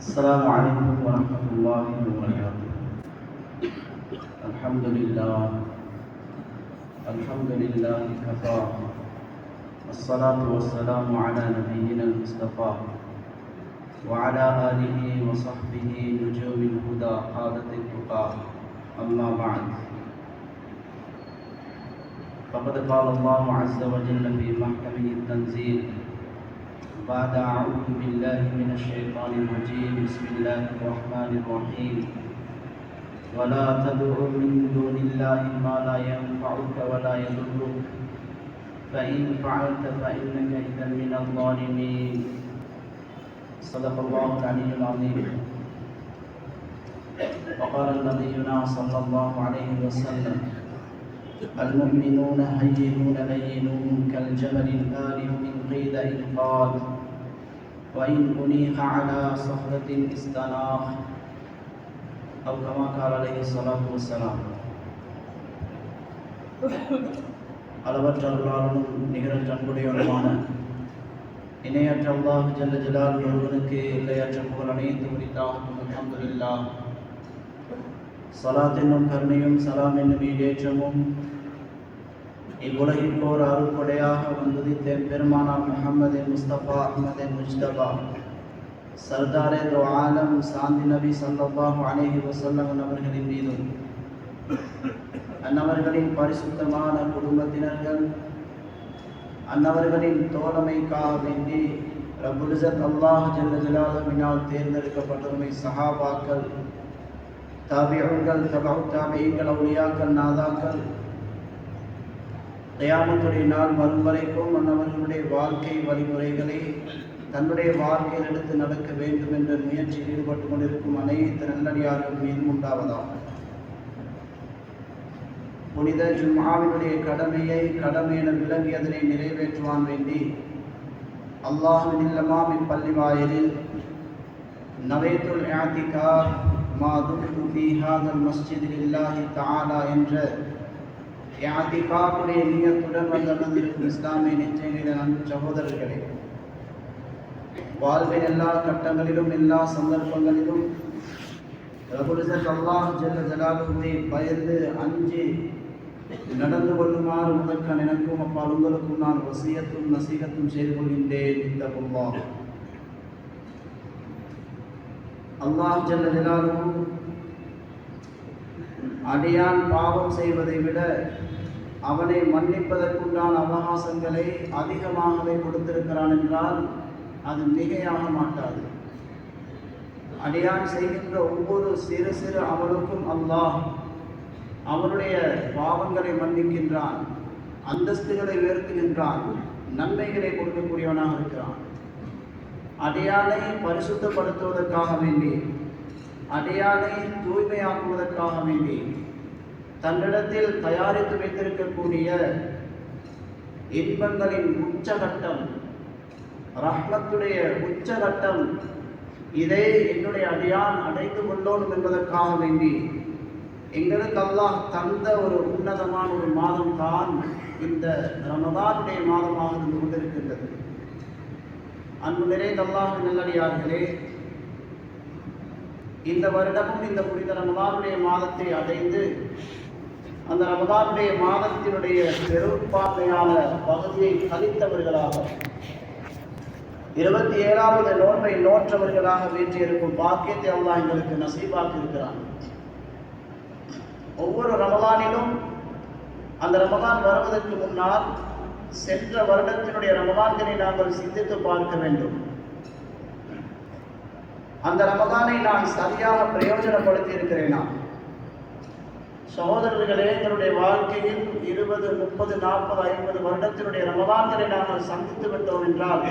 السلام عليكم ورحمة الله وبركاته. الحمد لله كفى، الصلاة والسلام على نبينا المصطفى وعلى آله وصحبه نجوم الهدى قادة التقى. أما بعد، فقد قال الله عز وجل في محكمه التنزيل بعد أعوذ بالله من الشيطان الرجيم. بسم الله الرحمن الرحيم. ولا تدع من دون الله ما لا ينفعك ولا يضرك فإن فعلت فإنك إذا من الظالمين. صدق الله العلي العظيم. وقال نبينا صلى الله عليه وسلم: المؤمنون هينون لينون كالجبل الآلف إن قيل إن قال وإن أنيخ على صخرة استناخ أو كما قال عليه الصلاة والسلام. அளவற்ற அருளாளனும் நிகரற்ற அன்புடையவனுமான இணையற்ற அல்லாஹ் ஜல்ல ஜலாலுஹு ஒருவனுக்கு எல்லையற்ற புகழ் அனைத்தும் உரித்தாகும். அல்ஹம்துலில்லாஹ். ஸலாத் என்னும் கருணையும் சலாம் என்னும் ஈடேற்றமும் இவ்வுலகிற்கோர் அருள்கொடையாக வந்துதித்த பெருமானார் முஹம்மது முஸ்தபா அஹ்மது முஜ்தபா சர்தாரே தோ ஆலம் சாந்தி நபி ஸல்லல்லாஹு அலைஹி வஸல்லம் அவர்களின் மீதும் அன்னவர்களின் பரிசுத்தமான குடும்பத்தினர்கள் அன்னவர்களின் தோழமைக்காக வேண்டி ரப்புல் இஸ்ஸத் அல்லாஹ் ஜல்ல ஜலாலுஹுவினால் தேர்ந்தெடுக்கப்பட்டவர்கள் சஹாபாக்கள், தாபிஊன்கள், தபஉ தாபிஈன்கள், அவுலியாக்கள், நாதாக்கள், கியாமத்துடைய நாள் வரும் வரைக்கும் அன்னவர்களுடைய வாழ்க்கை வழிமுறைகளை தன்னுடைய வாழ்க்கையில் எடுத்து நடக்க வேண்டும் என்ற முயற்சியில் ஈடுபட்டு கொண்டிருக்கும் அனைத்து நல்லடியார்கள் மீதும் உண்டாவதாகும். புனித ஜும்ஆவினுடைய கடமை என விளங்கி அதனை நிறைவேற்றுவான் வேண்டி அல்லாஹ்வின் இல்லமாம் இப்பள்ளி வாயிலில் நவைத்துல் இஅ்திகாஃப் மா தும்து ஃபீ ஹாதல் மஸ்ஜித் லில்லாஹி தஆலா என்ற இஅ்திகாஃபுடைய நியத்துடன் வந்திருக்கும் இஸ்லாமிய நிச்சயங்களின் அன்பு சகோதரர்களே, வாழ்வின் எல்லா கட்டங்களிலும் எல்லா சந்தர்ப்பங்களிலும் ரப்புல் இஸ்ஸத் அல்லாஹ் ஜல்ல ஜலாலுஹுவை பயந்து அஞ்சி நடந்து கொள்ளுமாறு முதற்கண் எனக்கும் அப்பால் உங்களுக்கும் நான் வசியத்தும் நசீகத்தும் செய்து கொள்கின்றேன். இத்தகுல்லாஹ். அல்லாஹ் ஜல்ல ஜலாலுஹு அடியான் பாவம் செய்வதை விட அவனை மன்னிப்பதற்குண்டான அவகாசங்களை அதிகமாகவே கொடுத்திருக்கிறான் என்றால் அது மிகையாக மாட்டாது. அடியான் செய்கின்ற ஒவ்வொரு சிறு சிறு அமலுக்கும் அல்லாஹ் அவனுடைய பாவங்களை மன்னிக்கின்றான், அந்தஸ்துகளை உயர்த்துகின்றான், நன்மைகளை கொடுக்கக்கூடியவனாக இருக்கிறான். அடியானை பரிசுத்தப்படுத்துவதற்காக வேண்டி, அடியானை தூய்மையாக்குவதற்காக வேண்டி தன்னிடத்தில் தயாரித்து வைத்திருக்கக்கூடிய இன்பங்களின் உச்சகட்டம், ரஹ்மத்துடைய உச்சகட்டம், இதை என்னுடைய அடியான் அடைந்து கொள்ளணும் என்பதற்காக வேண்டி எங்களுக்கு அல்லாஹ் தந்த ஒரு உன்னதமான ஒரு மாதம் தான் இந்த ரமதானுடைய மாதமாக இருந்து கொண்டிருக்கின்றது. அன்பு நிறைந்த அல்லாஹ்வின் நல்லடியார்களே, இந்த வருடமும் இந்த புனித ரமதானுடைய மாதத்தை அடைந்து அந்த ரமதானுடைய மாதத்தினுடைய பெரும்பான்மையான பகுதியை கழித்தவர்களாக 27வது நோன்பை நோற்றவர்களாக வீற்றிருக்கும் பாக்கியத்தை அல்லாஹ் எங்களுக்கு நசீபாக்கி இருக்கிறான். ஒவ்வொரு ரமதானிலும் அந்த ரமதான் வருவதற்கு முன்னால் சென்ற வருடத்தினுடைய ரமதான்களை நாங்கள் சிந்தித்து பார்க்க வேண்டும். அந்த ரமதானை நான் சரியாக பிரயோஜனப்படுத்தி இருக்கிறேனா? சகோதரர்களே, எங்களுடைய வாழ்க்கையில் 20, 30, 40, 50 வருடத்தினுடைய ரமதான்களை நாங்கள் சந்தித்து விட்டோம் என்றால்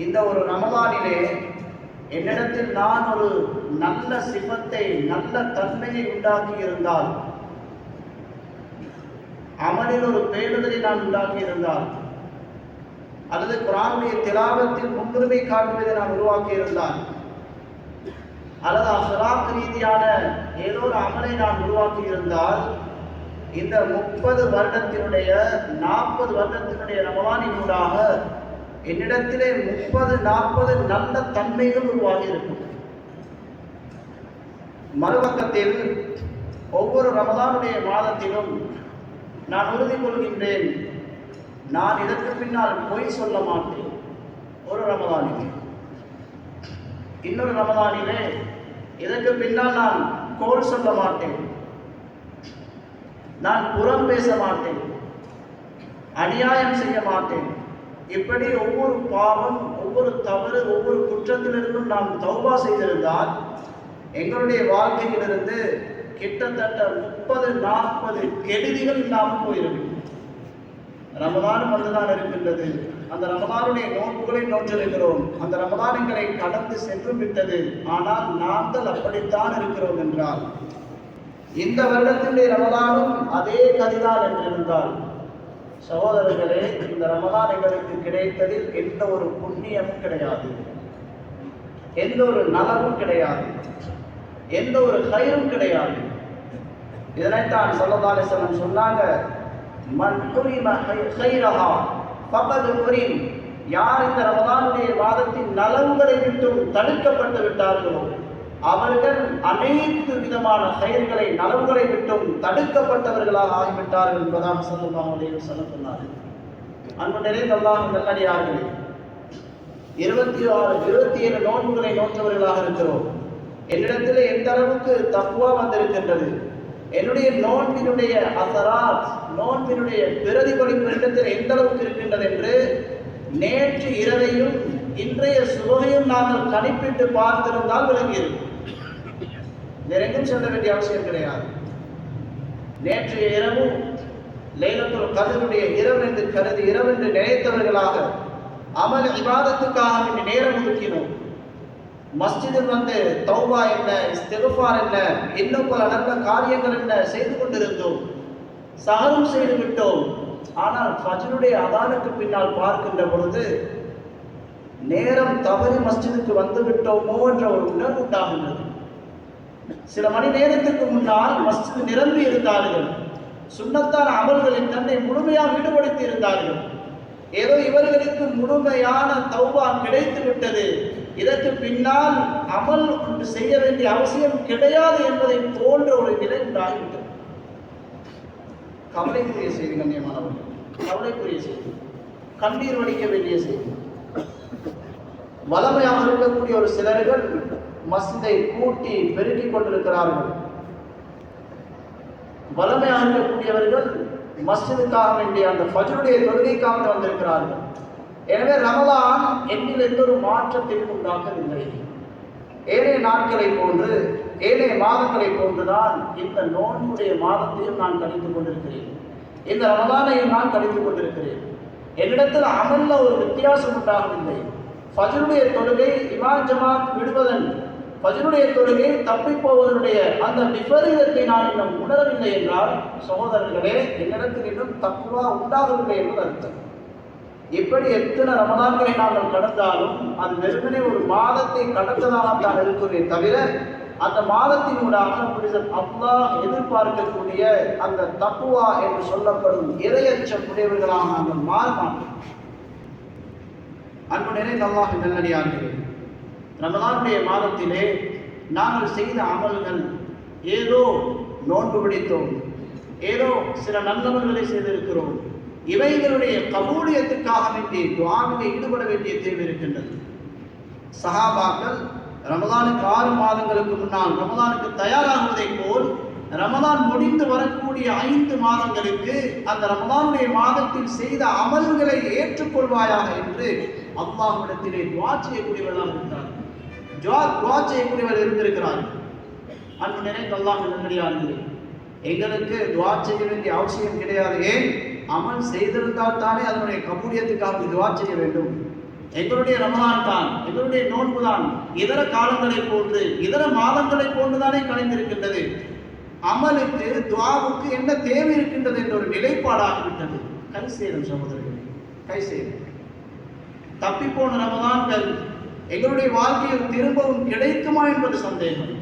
இந்த ஒரு ரமதானிலே என்னிடத்தில் நான் ஒரு நல்ல சிபத்தை, நல்ல தன்மையை உண்டாக்கி இருந்தால், அமலில் ஒரு பேணுதலை நான் உண்டாக்கி இருந்தால், அல்லது குர்ஆனுடைய திலாவத்தில் முன்னுரிமை காட்டுவதை நான் உருவாக்கி இருந்தால், அல்லது அஹ்லாக் ரீதியான ஏதோ ஒரு அமலை நான் உருவாக்கி இருந்தால், இந்த 30 வருடத்தினுடைய 40 வருடத்தினுடைய ரமலானினூடாக என்னிடத்திலே 30-40 நல்ல தன்மைகள் உருவாகி இருக்கும். மறுபக்கத்தில் ஒவ்வொரு ரமலானுடைய மாதத்திலும் நான் உறுதி கொள்கின்றேன், நான் இதற்கு பின்னால் பொய் சொல்ல மாட்டேன். ஒரு ரமலானிலே, இன்னொரு ரமலானிலே இதற்கு பின்னால் நான் கோல் சொல்ல மாட்டேன், நான் புறம் பேச மாட்டேன், அநியாயம் செய்ய மாட்டேன். இப்படி ஒவ்வொரு பாவம், ஒவ்வொரு தவறு, ஒவ்வொரு குற்றத்திலிருந்தும் நாம் தௌபா செய்திருந்தால் எங்களுடைய வாழ்க்கையிலிருந்து கிட்டத்தட்ட 30-40 கெடுதிகள் இல்லாமல் போயிருக்கும். ரமலான் வந்துதான் இருக்கின்றது, அந்த ரமலானுடைய நோன்புகளை நோற்றிருக்கிறோம், அந்த ரமலான் எங்களை கடந்து சென்று விட்டது. ஆனால் நாங்கள் அப்படித்தான் இருக்கிறோம் என்றால் இந்த வருடத்தினுடைய ரமலானும் அதே கதிதான் என்றிருந்தால், சகோதரர்களே, இந்த ரமலான் எங்களுக்கு கிடைத்ததில் எந்த ஒரு புண்ணியமும் கிடையாது, எந்த ஒரு நலமும் கிடையாது, எந்த ஒரு கயிறும் கிடையாது. இதனைத்தான் ஸல்லல்லாஹு அலைஹி வஸல்லம் சொன்னாங்க, மன் ஹுரிம கைரஹா ஃபகத் ஹுரிம். யார் இந்த ரமலானுடைய மாதத்தின் நலன்களை விட்டும் தடுக்கப்பட்டு விட்டார்களோ அவர்கள் அனைத்து விதமான கயிறுகளை, நலன்களை விட்டும் தடுக்கப்பட்டவர்களாக ஆகிவிட்டார்கள் என்பதாக ஸல்லல்லாஹு அலைஹி வஸல்லம் சொன்னார்கள். அன்பு நிறைந்த அல்லாஹ்வின் நல்லடியார்களே, 27 நோன்புகளை நோற்றவர்களாக இருக்கிறோம். என்னிடத்தில் எந்த அளவுக்கு தக்வா வந்திருக்கின்றது, என்னுடைய நோன்பினுடைய அசராத், நோன்பினுடைய பிரதிபலிப்பு இடத்தில் எந்த அளவுக்கு இருக்கின்றது என்று நேற்று இரவையும் இன்றைய சுபகையும் நாங்கள் கணிப்பிட்டு பார்த்திருந்தால் விளங்கியிருக்கும். நெருங்கும் செல்ல வேண்டிய அவசியம் கிடையாது. நேற்றைய இரவும் லைலத்துல் கத்ருடைய இரவு என்று கருதி, இரவு என்று நினைத்தவர்களாக அமல் இபாதத்துக்காக நேரம் ஒதுக்கினோம். மஸ்ஜிதில் வந்து தௌபா என்ன, இஸ்திக்ஃபார் என்ன, இன்னும் பல நல்ல காரியங்கள் என்ன செய்து கொண்டிருந்தோம். சஹரும் செய்து விட்டோம். ஆனால் ஃபஜ்ருடைய அதானுக்கு பின்னால் பார்க்கின்ற பொழுது நேரம் தவறி மஸ்ஜிதுக்கு வந்து விட்டோமோ என்ற ஒரு உணர்வு உண்டாகின்றது. சில மணி நேரத்துக்கு முன்னால் மஸ்ஜிது நிரம்பி இருந்தார்கள், சுன்னத்தான அமல்களில் தன்னை முழுமையாக ஈடுபடுத்தி இருந்தார்கள். ஏதோ இவர்களுக்கு முழுமையான தௌபா கிடைத்து விட்டது, இதற்கு பின்னால் அமல் ஒன்று செய்ய வேண்டிய அவசியம் கிடையாது என்பதை போன்ற ஒரு நிலை உண்டாகிவிட்டது. கவலைக்குரிய செய்தி கண்ணியமானவர்கள், கவலைக்குரிய செய்தி, கண்ணீர் வடிக்க வேண்டிய செய்தி. வளமையாக இருக்கக்கூடிய ஒரு சிலர்கள் மஸ்ஜிதை கூட்டி பெருக்கிக் கொண்டிருக்கிறார்கள். வளமையாக இருக்கக்கூடியவர்கள் மஸ்ஜிதுக்காக வேண்டிய அந்த ஃபஜ்ருடைய தொழுகைக்காக வந்திருக்கிறார்கள். எனவே ரமலான் என்னில் எந்த ஒரு மாற்றத்தையும் உண்டாக்கவில்லை. ஏனைய நாட்களை போன்று, ஏனைய மாதங்களை போன்றுதான் இந்த நோன்புடைய மாதத்தையும் நான் கழித்துக் கொண்டிருக்கிறேன், இந்த ரமலானையும் நான் கழித்துக் கொண்டிருக்கிறேன். என்னிடத்தில் அமல்ல ஒரு வித்தியாசம் உண்டாகவில்லை. ஃபஜ்ருடைய தொழுகை இமாம் ஜமாத் விடுவதன், ஃபஜ்ருடைய தொழுகை தப்பி போவதனுடைய அந்த விபரீதத்தை நான் இன்னும் உணரவில்லை என்றால், சகோதரர்களே, என்னிடத்தில் இன்னும் தக்குவா உண்டாகவில்லை என்பது அர்த்தம். இப்படி எத்தனை ரமலான்களை நாங்கள் கடந்தாலும் அது வெறுமனே ஒரு மாதத்தை கடந்ததாகத்தான் இருக்குமே தவிர, அந்த மாதத்தினூடாக அல்லாஹ் எதிர்பார்க்கக்கூடிய அந்த தக்குவா என்று சொல்லப்படும் இறையச்சம் உடையவர்களாக நாங்கள் மாற மாட்டோம். அன்பு நிறைந்த அல்லாஹ்வின் நல்லடியார்களே, ரமலானுடைய மாதத்திலே நாங்கள் செய்த அமல்கள், ஏதோ நோன்பு பிடித்தோம், ஏதோ சில நல்லவர்களை செய்திருக்கிறோம், இவைகளுடைய கபூலியத்துக்காக வேண்டிய துஆவிலே ஈடுபட வேண்டிய தேவை இருக்கின்றது. சஹாபாக்கள் ரமலானுக்கு 6 மாதங்களுக்கு முன்னால் ரமலானுக்கு தயாராகுவதை போல் ரமலான் முடிந்து வரக்கூடிய 5 மாதங்களுக்கு அந்த ரமலானுடைய மாதத்தில் செய்த அமல்களை ஏற்றுக்கொள்வாயாக என்று அல்லாஹ்விடத்திலே துஆ செய்யக்கூடியவர்களாக இருந்தார்கள், துஆ செய்யக்கூடியவர்கள் இருந்திருக்கிறார்கள். அன்பு நிறைந்த அல்லாஹ்வின் நல்லடியார்களே, எங்களுக்கு துஆ செய்ய வேண்டிய அவசியம் கிடையாது. ஏன்? அமல் செய்திருந்தால் தானே அதனுடைய கபூலியத்துக்காக துஆ செய்ய வேண்டும். எங்களுடைய ரமலான் தான், எங்களுடைய நோன்பு தான் இதர காலங்களை போன்று, இதர மாதங்களை போன்றுதானே கலைந்திருக்கின்றது. அமலுக்கு துஆவுக்கு என்ன தேவை இருக்கின்றது என்ற ஒரு நிலைப்பாடாகிவிட்டது. கை சேரும் சகோதரர்களே, கை சேரும். தப்பிப்போன ரமலான்கள் எங்களுடைய வாழ்க்கையில் திரும்பவும் கிடைக்குமா என்பது சந்தேகம்.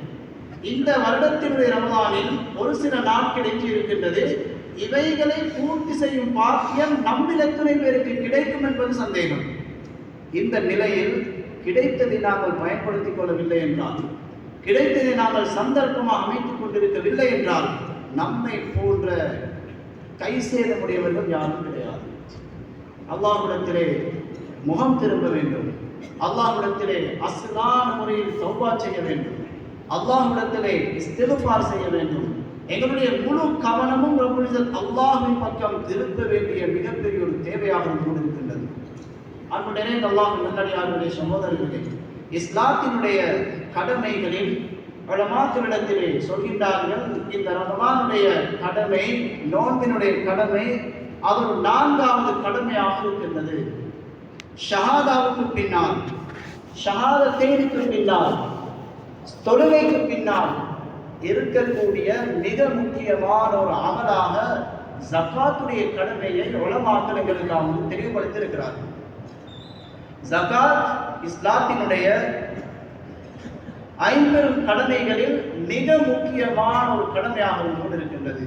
இந்த வருடத்தினுடைய ரமலானில் ஒரு சில நாட்கள் எஞ்சி இருக்கின்றது. இவைகளை பூர்த்தி செய்யும் பாக்கியம் நம்மில் எத்தனை பேருக்கு கிடைக்கும் என்பது சந்தேகம். இந்த நிலையில் கிடைத்ததை நாங்கள் பயன்படுத்திக் கொள்ளவில்லை என்றால், கிடைத்ததை நாங்கள் சந்தர்ப்பமாக அமைத்துக் கொண்டிருக்கவில்லை என்றால் நம்மை போன்ற கை சேதமுடையவர்கள் யாரும் கிடையாது. அல்லாஹ்விடத்திலே முகம் திரும்ப வேண்டும், அல்லாஹ்விடத்திலே அஸ்லான முறையில் தௌபா செய்ய வேண்டும், அல்லாஹ்விடத்திலே இஸ்திக்ஃபார் செய்ய வேண்டும். எங்களுடைய முழு கவனமும் ரப்புல் இஸ்ஸத் அல்லாஹ்வின் பக்கம் திருப்ப வேண்டிய மிகப்பெரிய ஒரு தேவையாக இருந்து கொண்டிருக்கின்றது. அன்பு நிறைந்த அல்லாஹ்வின் நல்லடியார்களே, சகோதரர்களே, இஸ்லாத்தினுடைய கடமைகளில் உலமாக்களிடத்திலே சொல்கின்றார்கள், இந்த ரமலானுடைய கடமை, நோன்பினுடைய கடமை, அது ஒரு 4வது கடமையாக இருக்கின்றது. ஷஹாதாவுக்கு பின்னால், ஷஹாதத்தைனுக்கு பின்னால், தொழுகைக்கு பின்னால் இருக்கக்கூடிய மிக முக்கியமான ஒரு அமலாக ஜகாத்துடைய கடமையை உலமாக்கள் எங்களுக்கு தெளிவுபடுத்தி இருக்கிறார்கள். ஜகாத் இஸ்லாத்தினுடைய 5 கடமைகளில் மிக முக்கியமான ஒரு கடமையாக இருந்து கொண்டிருக்கின்றது.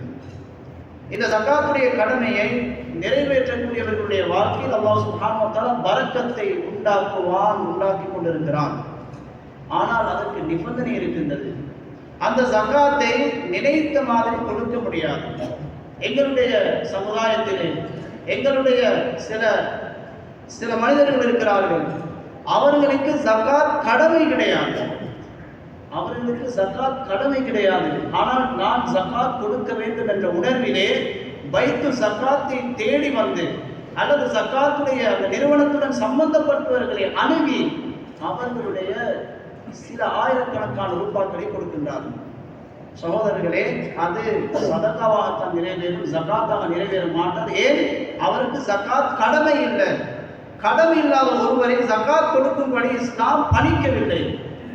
இந்த ஜகாத்துடைய கடமையை நிறைவேற்றக்கூடியவர்களுடைய வாழ்க்கையில் அல்லாஹ் சுப்ஹானஹு வ தஆலா பரக்கத்தை உண்டாக்கி கொண்டிருக்கிறான். ஆனால் அதற்கு நிபந்தனை இருக்கின்றது. அந்த ஜகாத்தை நினைத்த மாதிரி கொடுக்க முடியாது. எங்களுடைய சமுதாயத்திலே எங்களுடைய சில மனிதர்கள் இருக்கிறார்கள், அவர்களுக்கு ஜகாத் கடமை கிடையாது. அவர்களுக்கு ஜகாத் கடமை கிடையாது. ஆனால் நான் ஜகாத் கொடுக்க வேண்டும் என்ற உணர்விலே பைத்து ஜகாத்தை தேடி வந்து அல்லது ஜகாத்துடைய அந்த நிறுவனத்துடன் சம்பந்தப்பட்டவர்களை அணுகி அவர்களுடைய சில ஆயிரக்கணக்கான ரூபாய்களை கொடுக்கின்றார்கள். சகோதரர்களே, அது சதகாவாகத்தான் நிறைவேறும், ஜகாத்தாக நிறைவேற மாட்டார். ஏன்? அவருக்கு ஜகாத் கடமை இல்லை. கடமை இல்லாத ஒருவரை ஜகாத் கொடுக்கும்படி இஸ்லாம் பணிக்கவில்லை,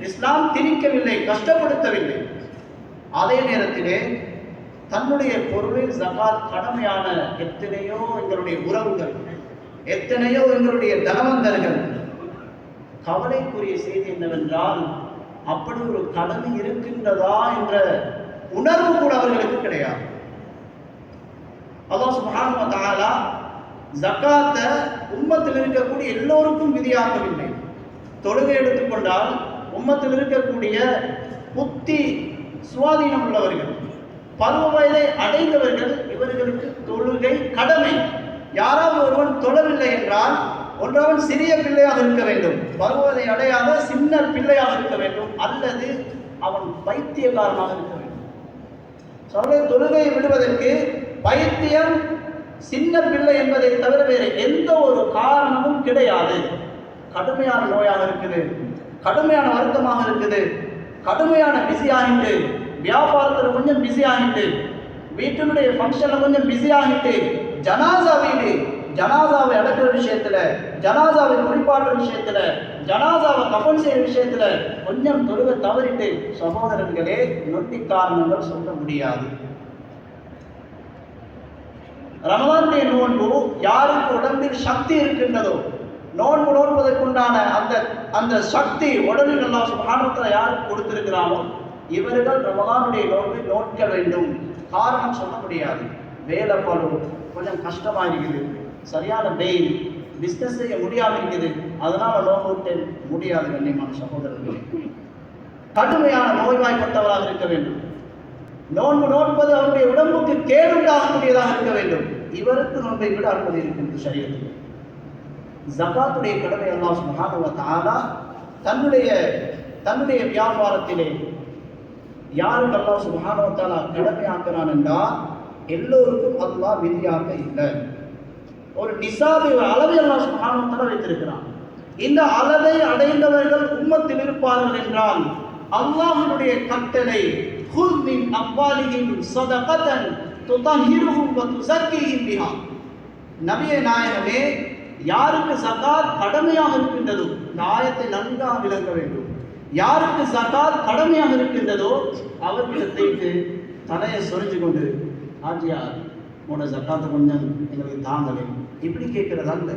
இஸ்லாம் திணிக்கவில்லை, கஷ்டப்படுத்தவில்லை. அதே நேரத்திலே தன்னுடைய பொருளில் ஜகாத் கடமையான எத்தனையோ எங்களுடைய உறவுகள், எத்தனையோ எங்களுடைய தனவந்தர்கள். கவலைக்குரிய செய்தி என்னவென்றால், அப்படி ஒரு கடமை இருக்கின்றதா என்ற உணர்வு கூட அவர்களுக்கு கிடையாது. அல்லாஹ் சுப்ஹானஹு வ தஆலா ஜகாத்தை உம்மத்தில் இருக்கக்கூடிய எல்லோருக்கும் விதியாக்கவில்லை. தொழுகை எடுத்துக்கொண்டால் உம்மத்தில் இருக்கக்கூடிய புத்தி சுவாதீனம் உள்ளவர்கள், பருவ வயதை அடைந்தவர்கள், இவர்களுக்கு தொழுகை கடமை. யாராவது ஒருவன் தொழவில்லை என்றால் ஒன்றவன் சிறிய பிள்ளையாக இருக்க வேண்டும், பருவதை அடையாத சின்ன பிள்ளையாக இருக்க வேண்டும், அல்லது அவன் பைத்தியக்காரனாக இருக்க வேண்டும். தொழுகையை விடுவதற்கு பைத்தியம், சின்ன பிள்ளை என்பதை தவிர வேறு எந்த ஒரு காரணமும் கிடையாது. கடுமையான நோயாக இருக்குது, கடுமையான வருத்தமாக இருக்குது, கடுமையான பிஸி ஆகிட்டு, வியாபாரத்தில் கொஞ்சம் பிஸி ஆகிட்டு, வீட்டினுடைய ஃபங்க்ஷன்ல கொஞ்சம் பிஸி ஆகிட்டு, ஜனாசா வீடு, ஜனாசாவை அடக்கிற விஷயத்துல, ஜனாசாவை குளிப்பாடுற விஷயத்துல, ஜனாசாவை கஃன் செய்யற விஷயத்துல கொஞ்சம் தொழுகை தவறிட்டு, சகோதரர்களே, நொட்டி காரணங்கள் சொல்ல முடியாது. ரமலானுடைய நோன்பு யாருக்கு உடம்பில் சக்தி இருக்கின்றதோ, நோன்பு நோன்பதற்குண்டான அந்த சக்தி உடலில் அல்லாஹ் சுப்ஹானஹு வ தஆலா யாருக்கு கொடுத்திருக்கிறானோ இவர்கள் ரமலானுடைய நோன்பை நோக்க வேண்டும். காரணம் சொல்ல முடியாது. வேலை பளு, கொஞ்சம் கஷ்டமாக இருக்குது, சரியான வெயில், பிஸ்னஸ் செய்ய முடியாமல் இருக்குது, அதனால நோன்பு விட்டு முடியாது. கண்ணியமான சகோதரர்களே, கடுமையான நோய்வாய்ப்பட்டவராக இருக்க வேண்டும். நோன்பு நோன்பது அவருடைய உடம்புக்கு கேடுண்டாகக்கூடியதாக இருக்க வேண்டும். இவருக்கு நோன்பை விட அனுமதி இருக்கின்றது ஷரியத்தில். ஜகாத்துடைய கடமை அல்லாஹ் சுப்ஹானஹு வ தஆலா தன்னுடைய வியாபாரத்திலே யாருக்கு அல்லாஹ் சுப்ஹானஹு வ தஆலா கடமையாக்குறான் என்றால் எல்லோருக்கும் அல்லாஹ் விதியாக்க இல்லை. ஒரு நிசாபை அளவை அல்லாஹ் சுப்ஹானஹு வ தஆலா வைத்திருக்கிறான். இந்த அளவை அடைந்தவர்கள் உம்மத்தில் இருப்பார்கள் என்றால் அல்லாஹ்வுடைய கட்டளை, குல் மின் அம்வாலிஹிம் ஸதகதன் துதஹிருஹும் வ துஸக்கிஹிம் பிஹா. நபியே நாயகமே, யாருக்கு ஜகாத் கடமையாக இருக்கின்றதோ, இந்த ஆயத்தை நன்காக விளங்க வேண்டும். யாருக்கு ஜகாத் கடமையாக இருக்கின்றதோ அவர்களிடத்திற்கு தலையை சொரிஞ்சு கொண்டு, ஆஜியார் உன்னோட ஜகாத்தை கொஞ்சம் எங்களுக்கு தாங்களே, இப்படி கேட்கிறது அல்ல.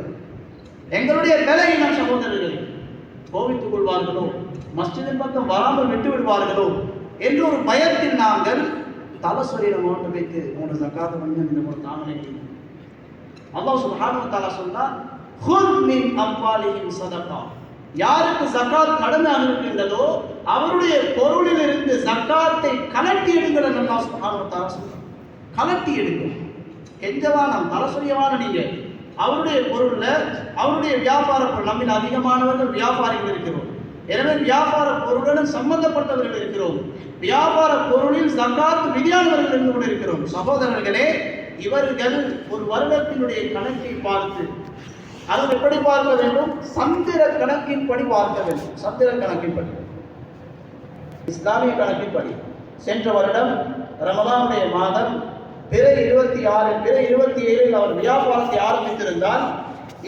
எங்களுடைய பலகீனம் சகோதரர்களை கோவித்துக் கொள்வார்களோ, மஸ்ஜிதின் பக்கம் வராமல் விட்டு விடுவார்களோ என்ற ஒரு பயத்தில் நாங்கள் தலசொரியில மாட்டு வைத்து உங்களோட ஜகாத்தை கொஞ்சம் இந்த போல தாங்களே. அல்லாஹ் சுப்ஹானஹு வ தஆலா சொன்னார், குல் மின் அம்வாலிஹிம் ஸதகா. யாருக்கு ஜக்காத் கடமையாக இருக்கின்றதோ அவருடைய பொருளில் இருந்து ஜக்காத்தை கலட்டி எடுங்கள். அல்லாஹ் சுப்ஹானஹு வ தஆலா சொல்றார், கலட்டி எடுங்கள். கெஞ்சவானம் தலசுரியமான நீங்க அவருடைய பொருள்ல அவருடைய வியாபார பொருள், நம்மில் அதிகமானவர்கள் வியாபாரிகள் இருக்கிறோம். எனவே வியாபார பொருளுடன் சம்பந்தப்பட்டவர்கள் இருக்கிறோம். வியாபார பொருளில் ஜக்காத் விதியானவர்கள் இருந்து கொண்டு இருக்கிறோம். சகோதரர்களே, இவர்கள் ஒரு வருடத்தினுடைய கணக்கை பார்த்து, அது எப்படி பார்க்க வேண்டும்? சந்திர கணக்கின்படி பார்க்க வேண்டும். சந்திர கணக்கின்படி, இஸ்லாமிய கணக்கின்படி. சென்ற வருடம் ரமலானுடைய மாதம் பிறை 26 பிறை 27 அவர் வியாபாரத்தை ஆரம்பித்திருந்தால்,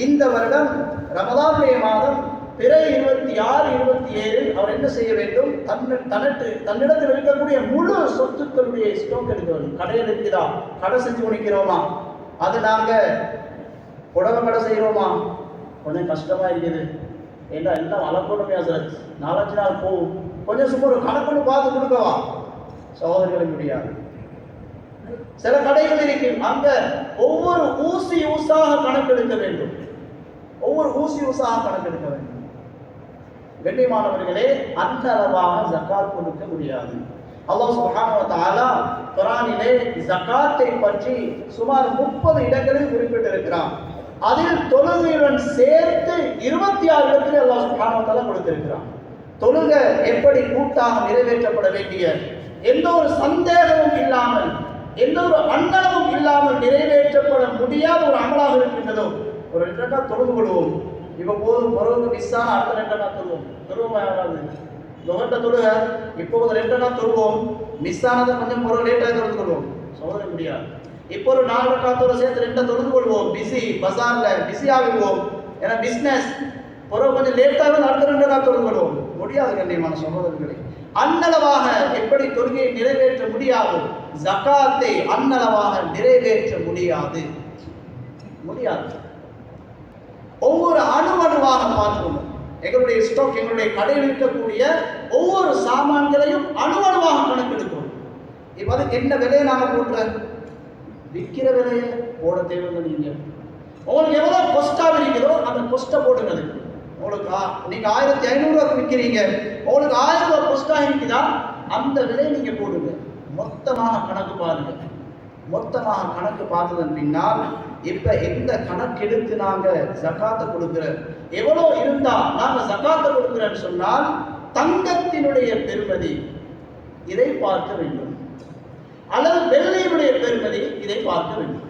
இந்த வருடம் ரமலானுடைய மாதம் பிறை 26 27 அவர் என்ன செய்ய வேண்டும்? தன்னிடத்தில் இருக்கக்கூடிய முழு சொத்துக்களுடைய ஸ்டாக் எடுக்க வேண்டும். கடையில் இருக்குதா, கடை செஞ்சு முடிக்கிறோமா, அது நாங்க புடவை கடை செய்கிறோமா, கொஞ்சம் கஷ்டமா இருக்குது, ஏன்னா எல்லாம் அளக்கணுமையா சார், 4-5 நாள் போகும், கொஞ்சம் சும்மா ஒரு கணக்குன்னு பார்த்து கொடுக்கவா? சகோதரிகளுக்கு முடியாது. சில கடைகள் இருக்கு, அங்க ஒவ்வொரு ஊசி ஊசாக கணக்கெடுக்க வேண்டும். ஒவ்வொரு ஊசி ஊசாக கணக்கெடுக்க வேண்டும். கண்ணியமானவர்களே, அந்த அளவாக ஜக்காத் கொடுக்க முடியாது. அல்லாஹ் சுப்ஹானஹு வ தஆலா குர்ஆனிலே ஜக்காத்தை பற்றி சுமார் 30 இடங்களில் குறிப்பிட்டிருக்கிறான். அதில் தொழுகையுடன் சேர்த்து 26 இடத்தில் அல்லாஹ் சுப்ஹானஹு வ தஆலா கொடுத்திருக்கிறான். தொழுகை எப்படி கூட்டாக நிறைவேற்றப்பட வேண்டிய, எந்த ஒரு சந்தேகமும் இல்லாமல், எந்த ஒரு அண்ணனமும் இல்லாமல் நிறைவேற்றப்பட முடியாத ஒரு அமலாக இருக்கின்றதோ, ஒரு 2 ரக்காத் தொழுது கொள்வோம். இப்போ போதும், பிறகு மிஸ் ஆன அடுத்த 2 ரக்காத் தொழுவோம் யாராவது லொகட்ட தொழுக இப்போ 2 ரக்காத் தொழுவோம், மிஸ் ஆனதை கொஞ்சம் பிறகு லேட்டாக தொழுது கொள்வோம். சோதனை முடியாது. இப்போ ஒரு 4 ரக்காத்தோட சேர்த்து 2 தொழுது கொள்வோம். பிஸி பசார்ல பிஸி ஆகிடுவோம், ஏன்னா பிஸ்னஸ் பிறகு கொஞ்சம் லேட்டாக அடுத்த 2 ரக்காத் தொழுது கொள்வோம். முடியாது. கண்ணியமான சகோதரர்களே, அன்னளவாக எப்படி தொழுகையை நிறைவேற்ற முடியாது, ஜக்காத்தை அன்னளவாக நிறைவேற்ற முடியாது. ஒவ்வொரு அணுவாக பார்க்கணும். எங்களுடைய ஸ்டாக், எங்களுடைய கடையில் இருக்கக்கூடிய ஒவ்வொரு சாமான்களையும் அணுவாக கணக்கெடுக்கணும். இப்போ அதுக்கு என்ன விலையை நாங்கள் போட்டுறோம்? விற்கிற விலையை போட தேவையில்லை. உங்களுக்கு எவ்வளோ கொஸ்டாக இருக்கிறதோ அந்த கொஸ்ட்டை போடுங்க. உங்களுக்கு நீங்க 1500 விற்கிறீங்க, உங்களுக்கு 1000 ரூபாய் கொஸ்டாக இருக்குதா, அந்த விலையை நீங்க போடுங்க. மொத்தமாக கணக்கு பாருங்க. மொத்தமாக கணக்கு பார்த்ததன் பின்னால் இப்ப எந்த கணக்கெடுத்து நாங்க ஜக்காத்தை கொடுக்கிறோம், எவ்வளோ இருந்தா நாங்க ஜக்காத்தை கொடுக்கிறோம்னு சொன்னால், தங்கத்தினுடைய பெருமதி இதை பார்க்க வேண்டும், அல்லது வெள்ளையுடைய பெருமதி இதை பார்க்க வேண்டும்.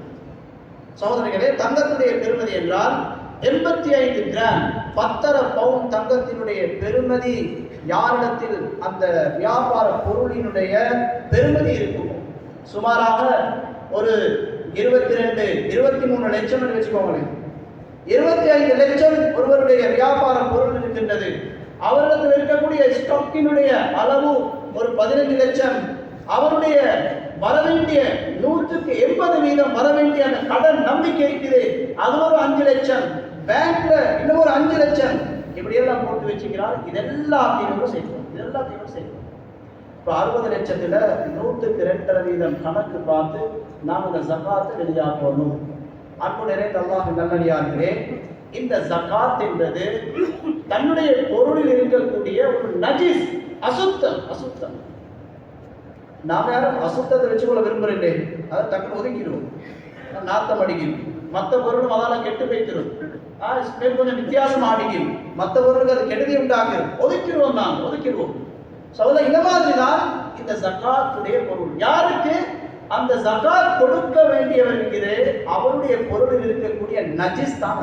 சகோதரர்களே, தங்கத்துடைய பெருமதி என்றால் 85 கிராம் 10.5 பவுன் தங்கத்தினுடைய பெருமதி யாரிடத்தில் அந்த வியாபார பொருளினுடைய பெருமதி இருக்குமோ, சுமாராக ஒரு 22-23 லட்சம் என்று வச்சுக்கோங்களேன். 25 லட்சம் ஒருவருடைய வியாபார பொருள் இருக்கின்றது. அவரிடத்தில் இருக்கக்கூடிய ஸ்டாக்கினுடைய அளவு ஒரு 15 லட்சம். அவருடைய வரவேண்டிய 180% வரவேண்டிய அந்த கடன் நம்பிக்கை இருக்குது, அது ஒரு 5 லட்சம். பேங்க்ல இன்னும் ஒரு 5 லட்சம். இப்படி எல்லாம் போட்டு வச்சுக்கிறார். இதெல்லாத்தையும் சேர்க்கணும். இப்போ 60 லட்சத்துல 102% கணக்கு பார்த்து நாம் இந்த ஜக்காத்தை வெளியாகணும். அன்பு நிறைந்த அல்லாஹ் நல்லடியார்களே, இந்த ஜக்காத் என்பது தன்னுடைய பொருளில் இருக்கக்கூடிய ஒரு நஜீஸ், அசுத்தம். நாம் யாரும் அசுத்தத்தை வச்சுக்கொள்ள விரும்புகிறேன், அதை டக்குன்னு ஒதுக்கிடுவோம். நாத்தம் அடிக்கும், மற்ற பொருளும் அதால கெட்டு போய்க்கிறோம். ஸ்மெல் கொஞ்சம் வித்தியாசம் அடிக்கும், மற்ற பொருளுக்கு அது கெடுதி உண்டாகும், ஒதுக்கிடுவோம். சோதனை இந்த மாதிரி தான் இந்த ஜக்காத்துடைய பொருள். யாருக்கு அந்த ஜக்காத் கொடுக்க வேண்டியவர்களே அவருடைய பொருளில் இருக்கக்கூடிய நஜீஸ் தான்.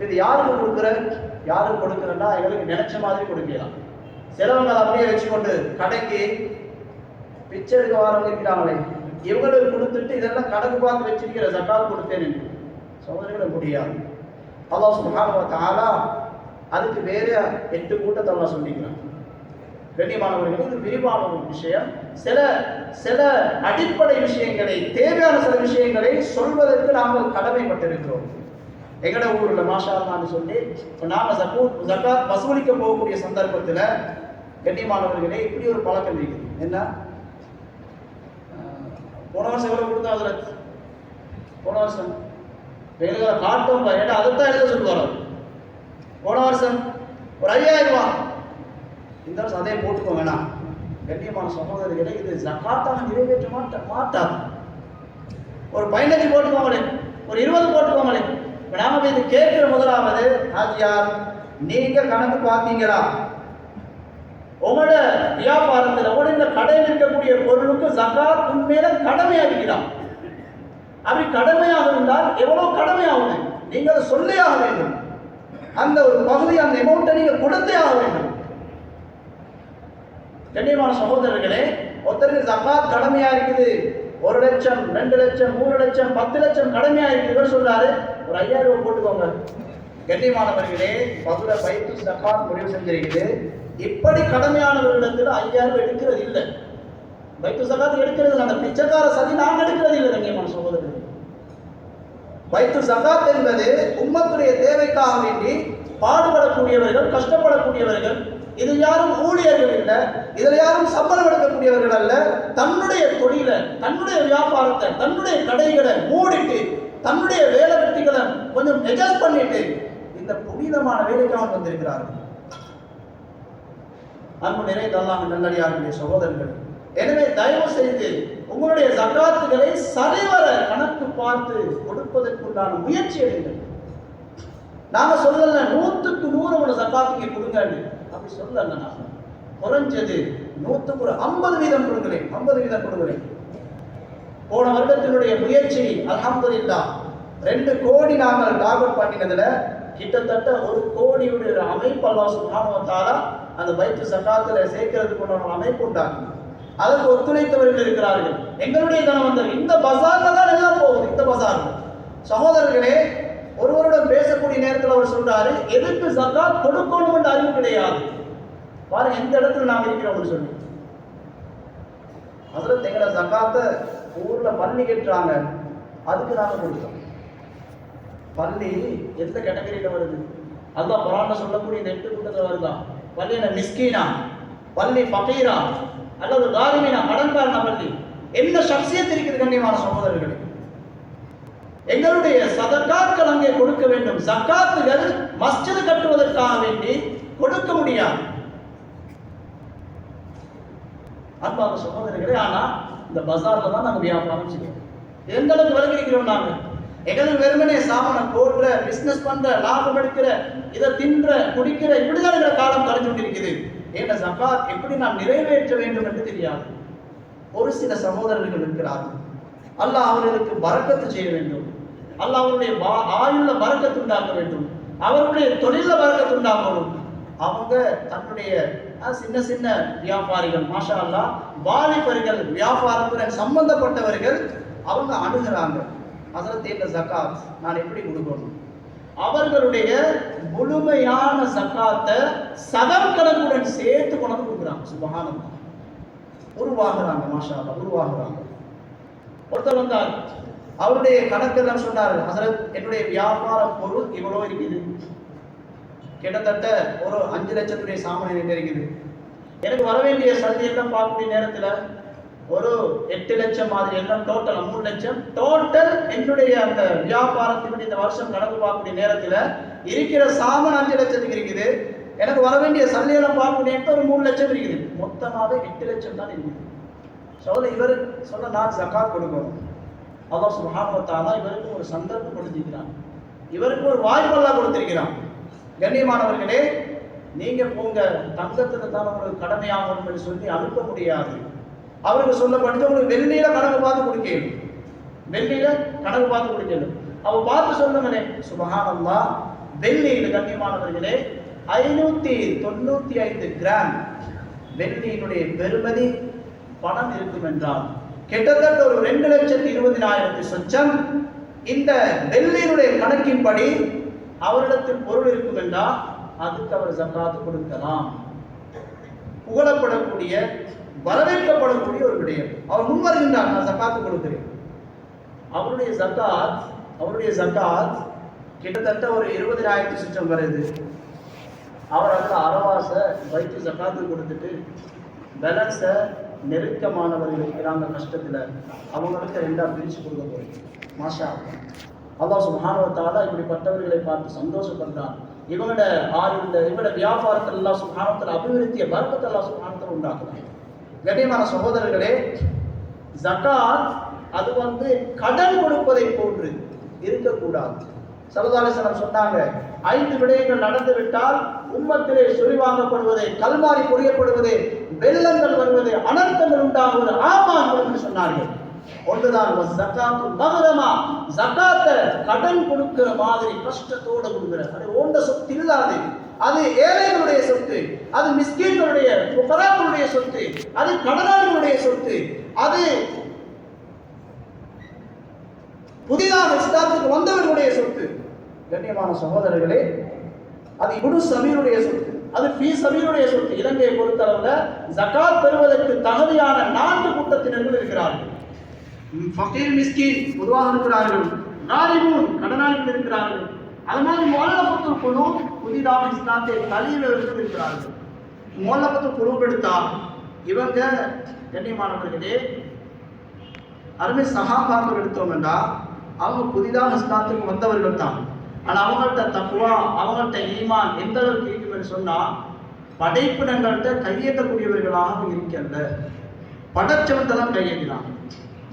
இது யாருக்கு கொடுக்குறேன்னா எங்களுக்கு நினைச்ச மாதிரி கொடுக்கலாம். சிலவங்க அப்படியே வச்சுக்கொண்டு கடைக்கு பிச்சை எடுக்க வரவங்க இருக்கிறாங்களே, இவங்களுக்கு கொடுத்துட்டு இதெல்லாம் கணக்கு பார்த்து வச்சிருக்கிற ஜக்காத் கொடுத்தேன் சோதனைகளை முடியாது. அல்லாஹ் சுப்ஹானஹு வ தஆலா அதுக்கு வேற 8 கூட்டத்தை அல்லாஹ் சொல்லிக்கிறான். கண்ணியமானவர்கள், இது விரிவான ஒரு விஷயம். சில அடிப்படை விஷயங்களை, தேவையான சில விஷயங்களை சொல்வதற்கு நாங்கள் கடமைப்பட்டிருக்கிறோம். எங்கட ஊர்ல மாஷா அல்லாஹ்னு சொல்லி நாம ஜக்காத் வசூலிக்க போகக்கூடிய சந்தர்ப்பத்தில் கண்ணியமானவர்களே இப்படி ஒரு பழக்கம் இருக்குது. என்ன, போன வருஷம் எவ்வளவு கொடுத்தா ஹஜ்ரத்? போன வருஷம் எங்களுக்கு காட்டும், ஏன்னா அதைத்தான் எழுத சொல்லுவார். போன வருஷம் ஒரு 5000 ரூபாய், இந்த வருஷம் அதே போட்டுக்கோங்க. வேணாம் கண்ணியமான சகோதரர்களே, இது ஜகாத்தாக நிறைவேற்ற மாட்டாது. ஒரு 15 போட்டுக்கோங்களே, ஒரு 20 போட்டுக்கோங்களே. நாம இது கேட்கிற முதலாவது, ஆஜியார் நீங்க கணக்கு பார்த்தீங்களா? உங்களோட வியாபாரத்தில் உங்களோட இந்த கடையில் இருக்கக்கூடிய பொருளுக்கு ஜகாத் உண்மையில கடமையாகிறான். அப்படி கடமையாக இருந்தால் எவ்வளவு கடமையாகும் நீங்க அதை சொல்லே ஆக வேண்டும். அந்த ஒரு பகுதி, அந்த அமௌண்ட்டை நீங்க கொடுத்தே ஆக வேண்டும். கண்ணியமான சகோதரர்களே, ஒருத்தருக்கு ஜகாத் கடமையா இருக்குது, 1 லட்சம் 2 லட்சம் 3 லட்சம் 10 லட்சம் கடமையா இருக்குது சொல்றாரு, ஒரு 5000 ரூபாய் போட்டுக்கோங்க. கண்ணியமானவர்களே, பகுல பைத்து ஜகாத் முடிவு செஞ்சிருக்குது. இப்படி கடமையானவர்களிடத்தில் 5000 எடுக்கிறது இல்லை. பைத்து ஜகாத் எடுக்கிறது அந்த பிச்சைக்கார சதி நாங்கள் எடுக்கிறது இல்லை. கண்ணியமான சகோதரர்களே, பைத்து ஜகாத் என்பது உம்மத்துடைய தேவைக்காக வேண்டி பாடுபடக்கூடியவர்கள், கஷ்டப்படக்கூடியவர்கள். இது யாரும் ஊழியர்கள் இல்லை, இதில் யாரும் சம்பளம் எடுக்கக்கூடியவர்கள் அல்ல. தன்னுடைய தொழில, தன்னுடைய வியாபாரத்தை, தன்னுடைய கடைகளை மூடிட்டு, தன்னுடைய வேலை வெட்டிகளை கொஞ்சம் அட்ஜஸ்ட் பண்ணிட்டு இந்த புனிதமான வேலைக்காக வந்திருக்கிறார்கள். அன்பு நிறைந்த அல்லாஹ் நல்லடியாருடைய சகோதரர்கள், எனவே தயவு செய்து உங்களுடைய ஜகாத்துகளை சரிவர கணக்கு பார்த்து கொடுப்பதற்குண்டான முயற்சி எடுங்கள். நாம சொல்லல 100க்கு 100 ஒரு ஜகாத்துக்கு கொடுங்க, அப்படி சொல்லல. நாம குறைஞ்சது 100க்கு ஒரு 50% கொடுக்கிறேன், 50% கொடுக்கிறேன். போன வருடத்தினுடைய முயற்சி அல்ஹம்துலில்லாஹ் 2 கோடி நாங்கள் டார்கெட் பண்ணினதுல கிட்டத்தட்ட 1 கோடியுடைய அமைப்பு அல்லாஹ் சுப்ஹானஹு வ தஆலா அந்த பைத்து ஜகாத்துல சேர்க்கிறதுக்கு ஒரு அமைப்பு உண்டாக்கி அதற்கு ஒத்துழைத்தவர்கள் இருக்கிறார்கள். எங்களுடைய தனவந்தர் இந்த பஜார்ல தான் எல்லாம் போகுது. இந்த பஜார் சகோதரர்களே, ஒருவருடன் பேசக்கூடிய நேரத்தில் அவர் சொல்றாரு, எதுக்கு ஜகாத் கொடுக்கணும் என்ற அறிவு கிடையாது. பாருங்க எந்த இடத்துல நாம இருக்கிறோம் சொல்லி. அதுல எங்களை ஜகாத்தை ஊர்ல பள்ளி கட்டுறாங்க, அதுக்கு நாம கொடுத்தோம். பள்ளி எந்த கேட்டகரியில வருது? அல்லாஹ் குர்ஆன்ல சொல்லக்கூடிய இந்த 8 கூட்டத்தில் வருதான். பள்ளி என்ன மிஸ்கீனா, பள்ளி ஃபகீரா, அல்லது தாலிமினா, கடன்காரனா? பள்ளி என்ன ஷக்சியத் இருக்குது? கண்ணியமான சகோதரர்களே, எங்களுடைய சதகாக்கள் அங்கே கொடுக்க வேண்டும். ஜகாத்துகள் மஸ்ஜித் கட்டுவதற்காக வேண்டி கொடுக்க முடியாது. அன்பான சகோதரர்களே, ஆனா இந்த பஜார்ல தான் நாங்கள் வியாபாரம் செய்யணும். எந்த அளவுக்கு விளங்கிக்கிறோம் நாங்க? எங்களுக்கு வெறுமனே சாமான போடுற, பிசினஸ் பண்ற, லாபம் எடுக்கிற, இதை தின்ற, குடிக்கிற, இப்படிதான் காலம் கலைஞ்சு கொண்டிருக்குது. ஏன்னா ஜகாத் எப்படி நாம் நிறைவேற்ற வேண்டும் என்று தெரியாது. ஒரு சில சகோதரர்கள் இருக்கிறார்கள், அல்லாஹ் அவர்களுக்கு பரக்கத்து செய்ய வேண்டும், அல்லாஹ் அவருடைய ஆயுள்ல பரக்கத்து உண்டாக்க வேண்டும், அவருடைய தொழில பரக்கத்து உண்டாக்கணும். அவங்க தன்னுடைய சின்ன சின்ன வியாபாரிகள், மாஷா அல்லாஹ் வாலிபர்கள், வியாபாரத்துடன் சம்பந்தப்பட்டவர்கள், அவங்க அணுகிறாங்க, அதில் தேர்ந்த ஜகாத் நான் எப்படி கொடுக்கணும்? அவர்களுடைய முழுமையான ஜகாத்தை சதம் கணக்குடன் சேர்த்து கொண்டு கொடுக்குறாங்க. சுபஹானல்லாஹ், உருவாகுறாங்க, மாஷா அல்லாஹ் உருவாகுறாங்க. ஒருத்தர் வந்தார், அவருடைய கணக்கெல்லாம் சொன்னார், ஹஸரத் என்னுடைய வியாபார பொருள் இவ்வளோ இருக்குது, கிட்டத்தட்ட ஒரு 5 லட்சத்துடைய சாமான் என்ன இருக்குது, எனக்கு வர வேண்டிய சந்தி எல்லாம் பார்க்கக்கூடிய நேரத்தில் ஒரு 8 லட்சம் மாதிரி எல்லாம் டோட்டல் 3 லட்சம் டோட்டல் என்னுடைய அந்த வியாபாரத்தினுடைய இந்த வருஷம் கணக்கு பார்க்கக்கூடிய நேரத்தில் இருக்கிற சாமான் 5 லட்சத்துக்கு இருக்குது, எனக்கு வர வேண்டிய சந்தையெல்லாம் பார்க்கக்கூடிய ஒரு 3 லட்சம் இருக்குது, மொத்தமாக 8 லட்சம் தான் இருக்குது. சோதனை இவர் சொன்ன நான் ஜகாத் கொடுக்கணும். அல்லாஹ் சுப்ஹானஹு வ தஆலா இவருக்கு ஒரு சந்தர்ப்பம் கொடுத்திருக்கிறான், இவருக்கு ஒரு வாய்ப்பு அல்லாஹ் கொடுத்திருக்கிறான். கண்ணியமானவர்களே, நீங்க போங்க தங்கத்துல தான் உங்களுக்கு கடமையாகணும் என்று சொல்லி அனுப்ப முடியாது. அவருக்கு சொல்லப்பட்டு உங்களுக்கு வெள்ளியில கணக்கு பார்த்து கொடுக்கணும், வெள்ளியில கணக்கு பார்த்து கொடுக்கணும். அவ பார்த்து சொல்லுங்களே, சுப்ஹானல்லாஹ், வெள்ளியில் கண்ணியமானவர்களே 595 கிராம் வெள்ளியினுடைய பெறுமதி பணம் இருக்கும் என்றால் கிட்டத்தட்ட ஒரு 2,20,000 சொச்சம். இந்த வெள்ளியினுடைய கணக்கின்படி அவரிடத்தில் பொருள் இருக்கும் என்றால் அதுக்கு அவர் ஜகாத் கொடுக்கலாம். புகழப்படக்கூடிய, வரவேற்கப்படக்கூடிய ஒரு விடயம். அவர் முன்வருகின்றார், நான் ஜகாத் கொடுக்கிறேன். அவருடைய ஜகாத் கிட்டத்தட்ட ஒரு 20,000 சொச்சம் வருது. அவர் அதில் அரவாச வைத்து ஜகாத்து கொடுத்துட்டு பேலன்ஸை நெருக்கமானவர்கள் இருக்கிறாங்க கஷ்டத்தில், அவங்களுக்கு 2ஆக பிரித்து கொடுக்க போறீங்க. மாஷா அல்லாஹ் சுப்ஹானஹு வ தஆலா இப்படிப்பட்டவர்களை பார்த்து சந்தோஷப்படுறான். இவங்களோட இவங்களோட வியாபாரத்தில் அல்லாஹ் சுப்ஹானஹு வ தஆலா அபிவிருத்தியை பரக்கத்தை அல்லாஹ் சுப்ஹானஹு வ தஆலா உண்டாக்குறாங்க. கண்ணியமான சகோதரர்களே, ஜகாத் அது கடன் கொடுப்பதை போன்று இருக்கக்கூடாது. ஸல்லல்லாஹு அலைஹி வஸல்லம் சொன்னாங்க, 5 விடயங்கள் நடந்து விட்டால் உம்மத்திலே சொறிவாங்கப்படுவது, கல்மாரி பொழியப்படுவது, வெள்ளங்கள் வருவது, அனர்த்தங்கள் உண்டாகுவது ஆமாம் என்று சொன்னார்கள். ஒன்றுதான் ஜகாத்து மகரமா, ஜகாத்தை கடன் கொடுக்கிற மாதிரி கஷ்டத்தோட கொடுக்கிற, அது ஓண்ட சொத்து இல்லாது, அது ஏழைகளுடைய சொத்து, அது மிஸ்கீன்களுடைய ஃபுகராக்களுடைய சொத்து, அது கடனாளிகளுடைய சொத்து, அது புதிதாக இஸ்லாத்துக்கு வந்தவர்களுடைய சொத்து. கண்ணியமான சகோதரர்களே, அது இப்னு சபீலுடைய சொத்து, அது ஃபீ சபீலுடைய சொத்து. இலங்கையை பொறுத்தளவுல ஜகாத் பெறுவதற்கு தகுதியான 4 கூட்டத்தினர்கள் இருக்கிறார்கள். ஃபகீர் மிஸ்கீன் பொதுவாக இருக்கிறார்கள், காரிபூன் கடனாளிகள் இருக்கிறார்கள், அது மாதிரி முஅல்லஃபத்துல் குலூப் புதிதாக இஸ்லாத்தை தழுவியவர்கள் இருக்கிறார்கள். முஅல்லஃபத்துல் குலூப் எடுத்தால் இவங்க கண்ணியமானவர்களே அருமை சஹாபாக்கள் எடுத்தோம் என்றால் அவங்க புதிதாக இஸ்லாத்துக்கு வந்தவர்கள் தான். ஆனால் அவங்கள்ட்ட தக்வா, அவங்கள்ட்ட ஈமான் எந்த அளவுக்கு இருக்கும் என்று சொன்னால் படைப்பினங்கள்ட்ட கையேற்றக்கூடியவர்களாக அவங்க இருக்கல. படைச்சவன்ட்ட தான் கையேற்றினான்,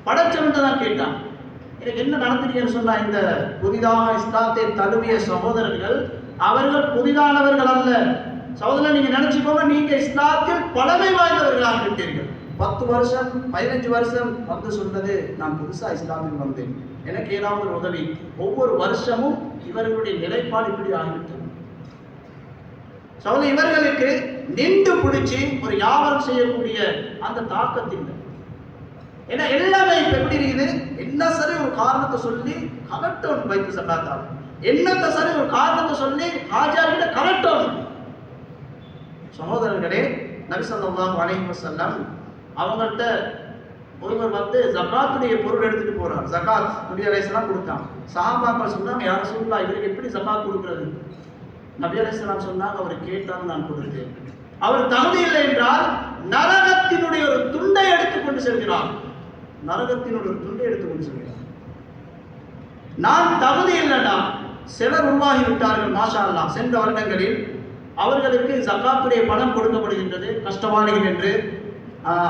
படைச்சவன்ட்ட தான் கேட்டான். எனக்கு என்ன நடந்துட்டீங்கன்னு சொன்னா, இந்த புதிதாக இஸ்லாத்தை தழுவிய சகோதரர்கள் அவர்கள் புதிதானவர்கள் அல்ல. சகோதரர், நீங்க நினைச்சுக்கோங்க, நீங்க இஸ்லாத்தில் பழமை வாய்ந்தவர்களாக விட்டீர்கள். 10 வருஷம் 15 வருஷம் வந்து சொன்னது, நான் புதுசா இஸ்லாமில் வந்தேன், எனக்கு ஏதாவது ஒரு உதவி. ஒவ்வொரு வருஷமும் இவர்களுடைய நிலைப்பாடு இப்படி ஆகிவிட்டது. சகோதரர், இவர்களுக்கு நின்று பிடிச்சி ஒரு வியாபாரம் செய்யக்கூடிய அந்த தாக்கத்தில், ஏன்னா எல்லாமே இப்ப எப்படி இருக்குது, என்ன சரி ஒரு காரணத்தை சொல்லி கலெக்டர் வைத்து சட்டாத்தாங்க, என்னத்த சரி ஒரு காரணத்தை சொல்லி ஹாஜா கிட்ட கலெக்டர். சகோதரர்களே, நபி ஸல்லல்லாஹு அலைஹி வஸல்லம் அவங்கள்ட்ட ஒருவர் ஜகாத்துடைய பொருள் எடுத்துட்டு போறார். ஜகாத் நபி அலைஹிஸ்ஸலாம் கொடுத்தாங்க. சஹாபாக்கள் சொன்னாங்க, யா ரசூலுல்லாஹ், இவருக்கு எப்படி ஜகாத் கொடுக்கிறது? நபி அலைஹிஸ்ஸலாம் சொன்னாங்க, அவர் கேட்டால் நான் கொடுத்தேன். அவர் தகுதி இல்லை என்றால் நரகத்தினுடைய ஒரு துண்டை எடுத்துக்கொண்டு செல்கிறார். நரகத்தினுடைய ஒரு துண்டை எடுத்துக்கொண்டு செல்கிறார். நான் தகுதி இல்லைன்னா சிலர் உருவாகி விட்டார்கள். மாஷா அல்லாஹ், சென்ற வருடங்களில் அவர்களுக்கு ஜகாத்துடைய பணம் கொடுக்கப்படுகின்றது. கஷ்டவாளிகள் என்று,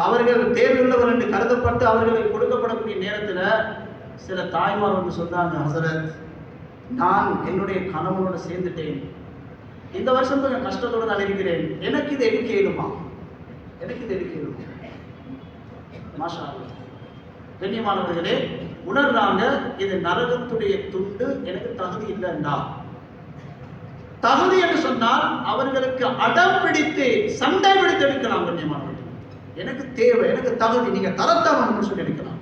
அவர்கள் தேவையுள்ளவர் என்று கருதப்பட்டு அவர்களுக்கு கொடுக்கப்படக்கூடிய நேரத்தில் சில தாய்மார் வந்து சொன்னாங்க, ஹஸரத், நான் என்னுடைய கணவனோடு சேர்ந்துட்டேன், இந்த வருஷம் கொஞ்சம் கஷ்டத்தோடு நான் இருக்கிறேன், எனக்கு இது எடுக்க இயலுமா? எனக்கு இது எடுக்க இயலுமா? மாஷா அல்லாஹ், கண்ணியமானவர்களே, உணர்றாங்க இது நரகத்துடைய துண்டு, எனக்கு தகுதி இல்லைண்டா. தகுதி என்று சொன்னால் அவர்களுக்கு அடம் பிடித்து சண்டை பிடித்து எடுக்கலாம். கண்ணியமானவர்கள், எனக்கு தேவை, எனக்கு தகுதி, நீங்க தரத்தான் சொல்லி எடுக்கலாம்.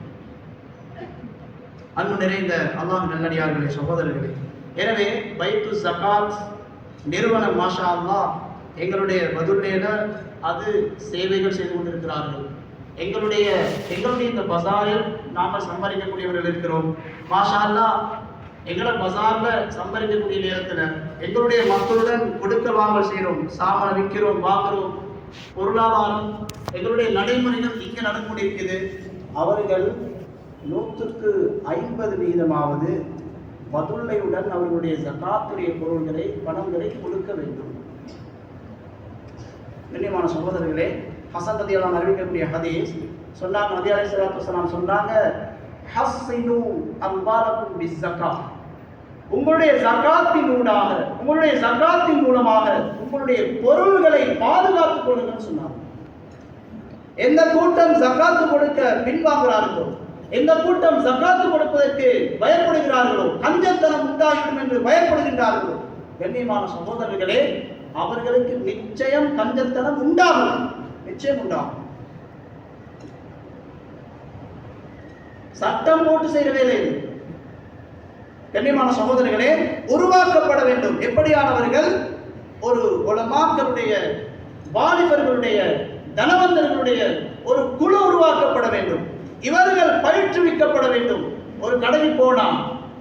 அன்பு நிறைந்த அல்லாஹ் நல்லடியார்களே, சகோதரர்களே, எனவே பைத்து ஜகாத் நிறுவனம் மாஷா அல்லாஹ் எங்களுடைய வதுல்லையில அது சேவைகள் செய்து கொண்டிருக்கிறார்கள். எங்களுடைய இந்த பஜாரில் நாங்கள் சம்பாதிக்கக்கூடியவர்கள் இருக்கிறோம். மாஷா அல்லாஹ் எங்களை பஜார்ல சம்பாதிக்கக்கூடிய நேரத்தில் எங்களுடைய மக்களுடன் கொடுக்க வாங்கல் செய்கிறோம், சாமான் விற்கிறோம், வாங்குறோம். பொருளாதாரம் எங்களுடைய நடைமுறைகள் இங்கே நடந்து கொண்டிருக்கிறது. அவர்கள் 150% வதுல்லையுடன் அவர்களுடைய ஜகாத்துடைய பொருள்களை, பணங்களை கொடுக்க வேண்டும். கண்ணியமான சகோதரர்களே, ஹஸன் ரலியல்லாஹு அறிவிக்கக்கூடிய ஹதீஸ் சொன்னாங்க, நபி அலைஹிஸ்ஸலாத்து வஸலாம் சொன்னாங்க, ஹஸ்ஸினு அம்வாலக்கும் பிஸ்ஸகாத், உங்களுடைய ஜகாத்தின் மூலமாக உங்களுடைய பொருள்களை பாதுகாத்துக் கொள்ளுங்கள் சொன்னாங்க. எந்த கூட்டம் ஜகாத்து கொடுக்க பின்வாங்குகிறார்களோ, எந்த கூட்டம் ஜகாத்து கொடுப்பதற்கு பயப்படுகிறார்களோ, கஞ்சத்தனம் உண்டாகும் என்று பயப்படுகின்றார்களோ, கண்ணியமான சகோதரர்களே, அவர்களுக்கு நிச்சயம் கஞ்சத்தனம் உண்டாகும், நிச்சயம் உண்டாகும். சட்டம் போட்டு செய்கிற வேலை கண்ணியமான சகோதரர்களே உருவாக்கப்பட வேண்டும். எப்படியானவர்கள்? ஒரு உலமாக்களுடைய, வாலிபர்களுடைய, தனவந்தர்களுடைய ஒரு குழு உருவாக்கப்பட வேண்டும். இவர்கள் பயிற்றுவிக்கப்பட வேண்டும். ஒரு கடைக்கு போனா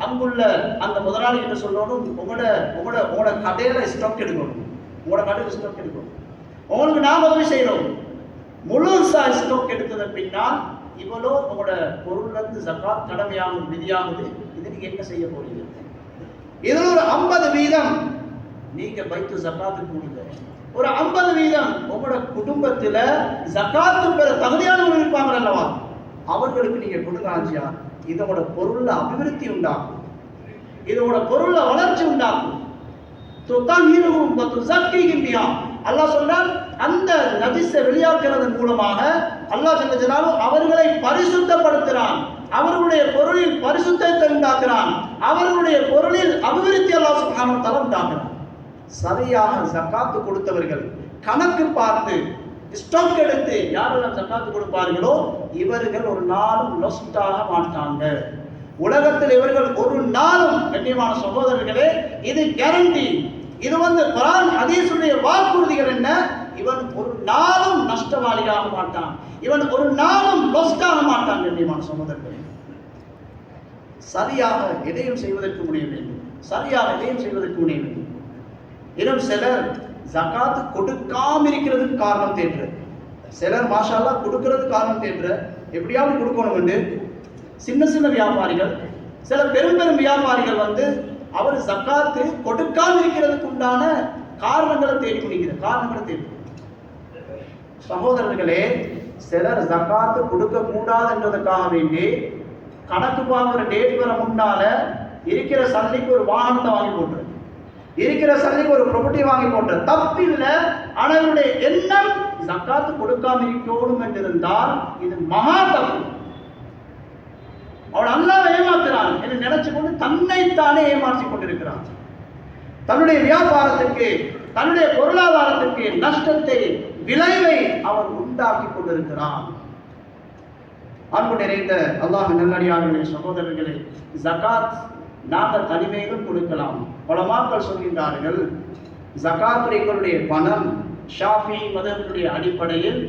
அங்குள்ள அந்த முதலாளி என்ன சொல்லணும், உங்களோட கடையில ஸ்டாக் எடுக்கணும், உங்களோட கடையில் ஸ்டாக் எடுக்கணும், உங்களுக்கு நாம் உதவி செய்யணும். முழுசா ஸ்டாக் எடுத்ததன் பின்னால் இவ்வளோ உங்களோட பொருள்ல இருந்து ஜகாத் கடமையாகும், விதியாகுது, இது நீங்க என்ன செய்ய போறீங்க? இதில் ஒரு 50% நீங்க பைத்து ஜகாத்து கொடுங்க. ஒரு 50% உங்களோட குடும்பத்துல ஜகாத்து பெற தகுதியானவர்கள் இருப்பாங்க அல்லவா, அவர்களுக்கு நீங்க கொடுங்க ஆஜியா. இதோட பொருள்ல அபிவிருத்தி உண்டாகும், இதோட பொருள்ல வளர்ச்சி உண்டாகும். அல்லாஹ் சொல்றான், அந்த நஜிஸை வெளியாக்குறதன் மூலமாக அல்லாஹ் ஜல்ல ஜலாலுஹு அவர்களை பரிசுத்தப்படுத்துறான், அவர்களுடைய பொருளில் பரிசுத்தத்தை உண்டாக்குறான், அவர்களுடைய பொருளில் அபிவிருத்தி அல்லாஹ் சுப்ஹானஹு வ தஆலா உண்டாக்குறான். சரியாக ஜகாத்து கொடுத்தவர்கள் கணக்கு பார்த்து ஸ்டாக் எடுத்து யாரெல்லாம் ஜகாத்து கொடுப்பார்களோ இவர்கள் ஒரு நாளும் லொஸ்ட் ஆக மாட்டாங்க. உலகத்தில் இவர்கள் ஒரு நாளும், கண்ணியமான சகோதரர்களே, இது கேரண்டி. இது குர்ஆன் ஹதீஸுடைய வாக்குறுதிகள் என்ன? இவன் ஒரு நாளும் நஷ்டவாளியாக மாட்டான், இவன் ஒரு நாளும் லொஸ்ட் ஆக மாட்டான். கண்ணியமான சகோதரர்களே, சரியாக எதையும் செய்வதற்கு முடிய வேண்டும், சரியாக எதையும் செய்வதற்கு முடிய வேண்டும். இன்னும் சிலர் ஜகாத்து கொடுக்காம இருக்கிறதுக்கு காரணம் தேடுற, சிலர் மாஷா அல்லாஹ் கொடுக்கிறது காரணம் தேடுற, எப்படியாவது கொடுக்கணும் என்று சின்ன சின்ன வியாபாரிகள், சில பெரும் பெரும் வியாபாரிகள் அவர் ஜகாத்து கொடுக்காம இருக்கிறதுக்கு உண்டான காரணங்களை தேடி முடிக்கிற காரணங்களை தேடி. சகோதரர்களே, சிலர் ஜகாத்து கொடுக்க கூடாது என்றதுக்காக வேண்டி கணக்கு பார்க்கிற டேட் வர முன்னால இருக்கிற சல்லிக்கு ஒரு வாகனத்தை வாங்கி போட்டுரு, இருக்கிற சல்லிக்கு ஒரு ப்ராப்பர்ட்டி வாங்கி போட்டுரு, தப்பில்ல. அவனுடைய எண்ணம் ஜகாத்து கொடுக்காம இருக்கணும் என்றிருந்தால் இது மகா தப்பு. அவன் அல்லாஹ் ஏமாத்துறான் என்று நினைச்சு கொண்டு தன்னைத்தானே ஏமாற்றிக் கொண்டிருக்கிறான். தன்னுடைய வியாபாரத்துக்கு, தன்னுடைய பொருளாதாரத்துக்கு நஷ்டத்தை, விளைவை அவன் உண்டாக்கி கொண்டிருக்கிறான். அன்பு நிறைந்த அல்லாஹ் நல்லடியார்களே, சகோதரர்களே, ஜகாத் நாங்கள் தனிமையிலும் கொடுக்கலாம். உலமாக்கள் சொல்கின்றார்கள், ஜகாத்துடைய பணம் ஷாஃபி மதத்தினுடைய அடிப்படையில்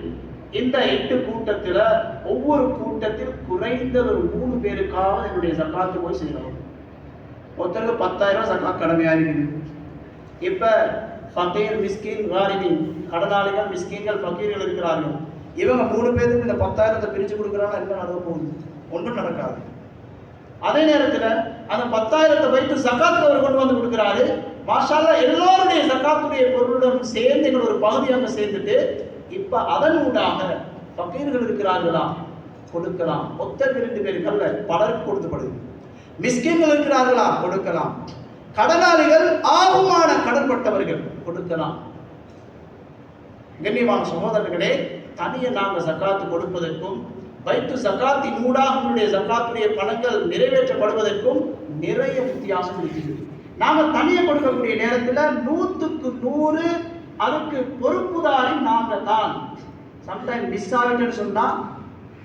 இந்த 8 கூட்டத்தில் ஒவ்வொரு கூட்டத்தில் குறைந்தது ஒரு 3 பேருக்காவது என்னுடைய ஜகாத்து போய் செய்யணும். ஒருத்தருக்கு 10,000 ஜகாத் கடமையா இருக்குது. இப்ப ஃபகீர், மிஸ்கீன், காரிபின், கடனாளிகள், மிஸ்கீன்கள், ஃபகீர்கள் இருக்கிறார்கள். இவங்க 3 பேருக்கு இந்த 10,000 பிரிச்சு கொடுக்குறாங்க. என்ன நடக்க போகுது? ஒன்றும் நடக்காது. அதே நேரத்தில் அந்த 10,000 வைத்து ஜகாத் அவர் கொண்டு வந்து கொடுக்கிறாரு. மாஷா அல்லாஹ் எல்லாருடைய ஜகாத்துடைய பொருளுடன் சேர்ந்து எங்கள் ஒரு பகுதியாக சேர்ந்துட்டு இப்ப அதன் ஊடாக ஃபகீர்கள் இருக்கிறார்களா கொடுக்கலாம். ஒத்தருக்கு 2 பேருக்கல்ல, பலருக்கு கொடுக்கப்படுது. மிஸ்கின்கள் இருக்கிறார்களா கொடுக்கலாம். கடனாளிகள், ஆகுமான கடன்பட்டவர்கள் கொடுக்கலாம். கண்ணியமான சகோதரர்களே, தனியே நாங்கள் ஜகாத்து கொடுப்பதற்கும் பைத்து ஜகாத்தின் ஊடாக நம்முடைய ஜகாத்துடைய பணங்கள் நிறைவேற்றப்படுவதற்கும் நிறைய வித்தியாசம் இருக்கிறது. நாங்கள் தனியே கொடுக்கக்கூடிய நேரத்தில் 100க்கு 100 அதுக்கு பொறுப்புதாரி நாங்கள் தான். சம்டைம் மிஸ் ஆகிட்டுன்னு சொன்னா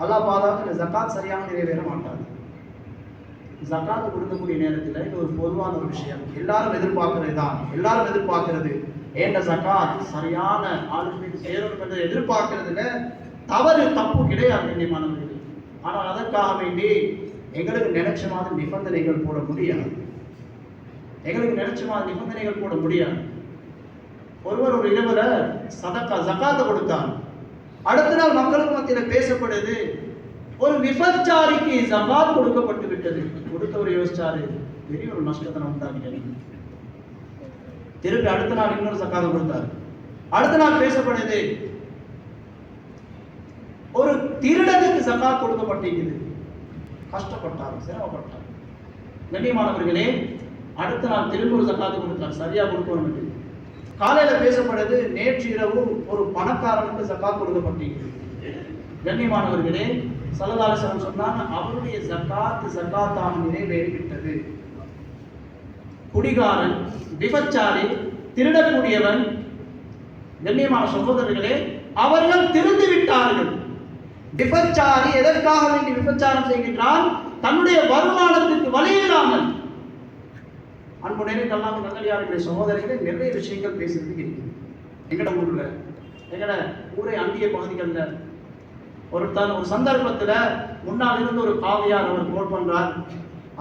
அல்லாஹ் பாதுகாத்து ஜகாத் சரியாக நிறைவேற மாட்டாங்க. ஜகாத் கொடுக்கக்கூடிய நேரத்தில் இது ஒரு பொதுவான ஒரு விஷயம், எல்லாரும் எதிர்பார்க்கிறது தான். எல்லாரும் எதிர்பார்க்கிறது ஏண்ட ஜகாத் சரியான ஆளுநருக்கு சேரணும் என்று எதிர்பார்க்கிறதுல தவறு, தப்பு கிடையாது கண்ணியமானவர்களே. ஆனால் அதற்காக வேண்டி எங்களுக்கு நினைச்ச மாதிரி நிபந்தனைகள் போட முடியாது. எங்களுக்கு நினைச்ச மாதிரி நிபந்தனைகள் போட முடியாது. ஒருவர் ஒரு இரவுல சதக்கா ஜகாத்தை கொடுத்தார். அடுத்த நாள் மக்களுக்கு மத்தியில் பேசப்படுது, ஒரு விபச்சாரிக்கு ஜகாத் கொடுக்கப்பட்டு விட்டது. கொடுத்தவர் யோசிச்சாரு, பெரிய ஒரு நஷ்டத்தை உண்டாக்கிட்டேன். திருப்பி அடுத்த நாள் இன்னொரு ஜகாத்தை கொடுத்தார். அடுத்த நாள் பேசப்படுது, ஒரு திருடனுக்கு ஜகாத் கொடுக்கப்பட்டிருக்குது. கஷ்டப்பட்டார், சிரமப்பட்டார். கண்ணியமானவர்களே, அடுத்த நாள் திரும்ப ஒரு ஜகாத்து கொடுத்தார். சரியா கொடுக்கணும். காலையில பேசப்படுது, நேற்று இரவு ஒரு பணக்காரனுக்கு ஜகாத் கொடுக்கப்பட்டிருக்கிறது. கண்ணியமானவர்களே, ஸல்லல்லாஹு அலைஹி வஸல்லம் சொன்னாங்க, அவருடைய ஜகாத்தாக நிறைவேறிவிட்டது. குடிகாரன், விபச்சாரி, திருடக்கூடியவன், கண்ணியமான சகோதரர்களே, அவர்கள் திருந்து விட்டார்கள். விபச்சாரி எதற்காக வேண்டி விபச்சாரம் செய்கின்றான்? தன்னுடைய வருமானத்துக்கு வழி இல்லாமல். அன்பு நிறைந்த அல்லாஹ்வின் நல்லடியார்களே, சகோதரர்களே, நிறைய விஷயங்கள் பேசுறதுக்கு இருக்குது. எங்கட ஊர்ல, எங்கட ஊரை அண்டிய பகுதிகளில் ஒரு சந்தர்ப்பத்தில் முன்னால் இருந்து ஒரு காவியார் அவர் கோல் பண்றார்,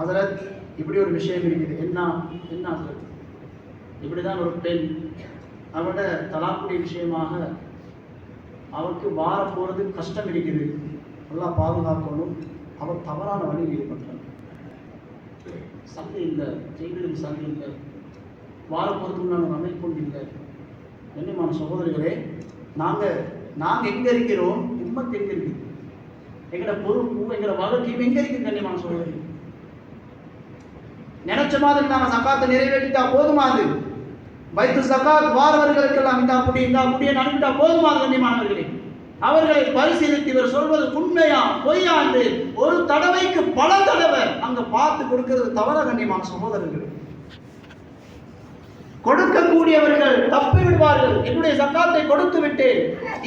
அதில் இப்படி ஒரு விஷயம் இருக்குது. என்ன இப்படிதான் ஒரு பெண் அவரோட தலாக்குடைய விஷயமாக அவருக்கு வார போறது கஷ்டம் இருக்குது, நல்லா பாதுகாக்கணும். அவர் தவறான வழியில் ஈடுபட்டார். சந்தை இல்லை, செய்திகளுக்கு சந்தை இல்லை. வாழ பொறுத்து நாங்கள் அமைப்பு கொண்டில்லை. கண்ணியமான சகோதரர்களே, நாங்கள் எங்கே இருக்கிறோம்? உம்மத்து எங்கே இருக்குது? எங்களோட பொறுப்பு, எங்களோட வழக்கையும் எங்கே இருக்குது? கண்ணியமான சகோதரர்கள், நினைச்ச மாதிரி நாங்கள் சக்காத்தை நிறைவேற்றிட்டா போதுமாது. பைத்து சக்காத் வாரவர்களுக்கெல்லாம் இந்த அப்படியே அனுப்பிட்டா போதுமாது. கண்ணியமானவர்களே, அவர்களை பரிசீலித்து இவர் சொல்வது உண்மையா பொய்யா என்று ஒரு தடவைக்கு பல தடவை அங்க பார்த்து கொடுக்கிறது தவற. கண்ணியமான சகோதரர்களே, கொடுக்கக்கூடியவர்கள் தப்பி விடுவார்கள். என்னுடைய சக்காத்தை கொடுத்து விட்டு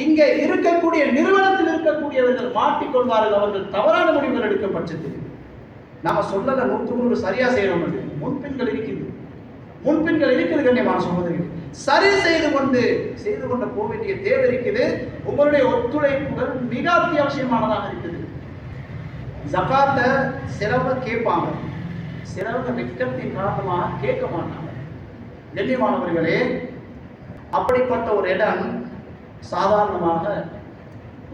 இங்கே இருக்கக்கூடிய நிறுவனத்தில் இருக்கக்கூடியவர்கள் மாட்டிக்கொள்வார்கள். அவர்கள் தவறான முடிவுகள் எடுக்கும் பட்சத்தில் நாம சொல்லல 100 சரியா செய்யறோம். முன்பின்கள் இருக்குது கண்ணியமான சகோதரர்களே, சரி செய்து கொண்டு போக வேண்டிய தேவை இருக்குது. உங்களுடைய ஒத்துழைப்புகள் மிக அத்தியாவசியமானதாக இருக்குது. ஜகாத்தை சிலவங்க கேட்பாங்க, சிலவங்க வெட்கத்தின் காரணமாக கேட்க மாட்டாங்க. கண்ணியமானவர்களே, அப்படிப்பட்ட ஒரு இடம் சாதாரணமாக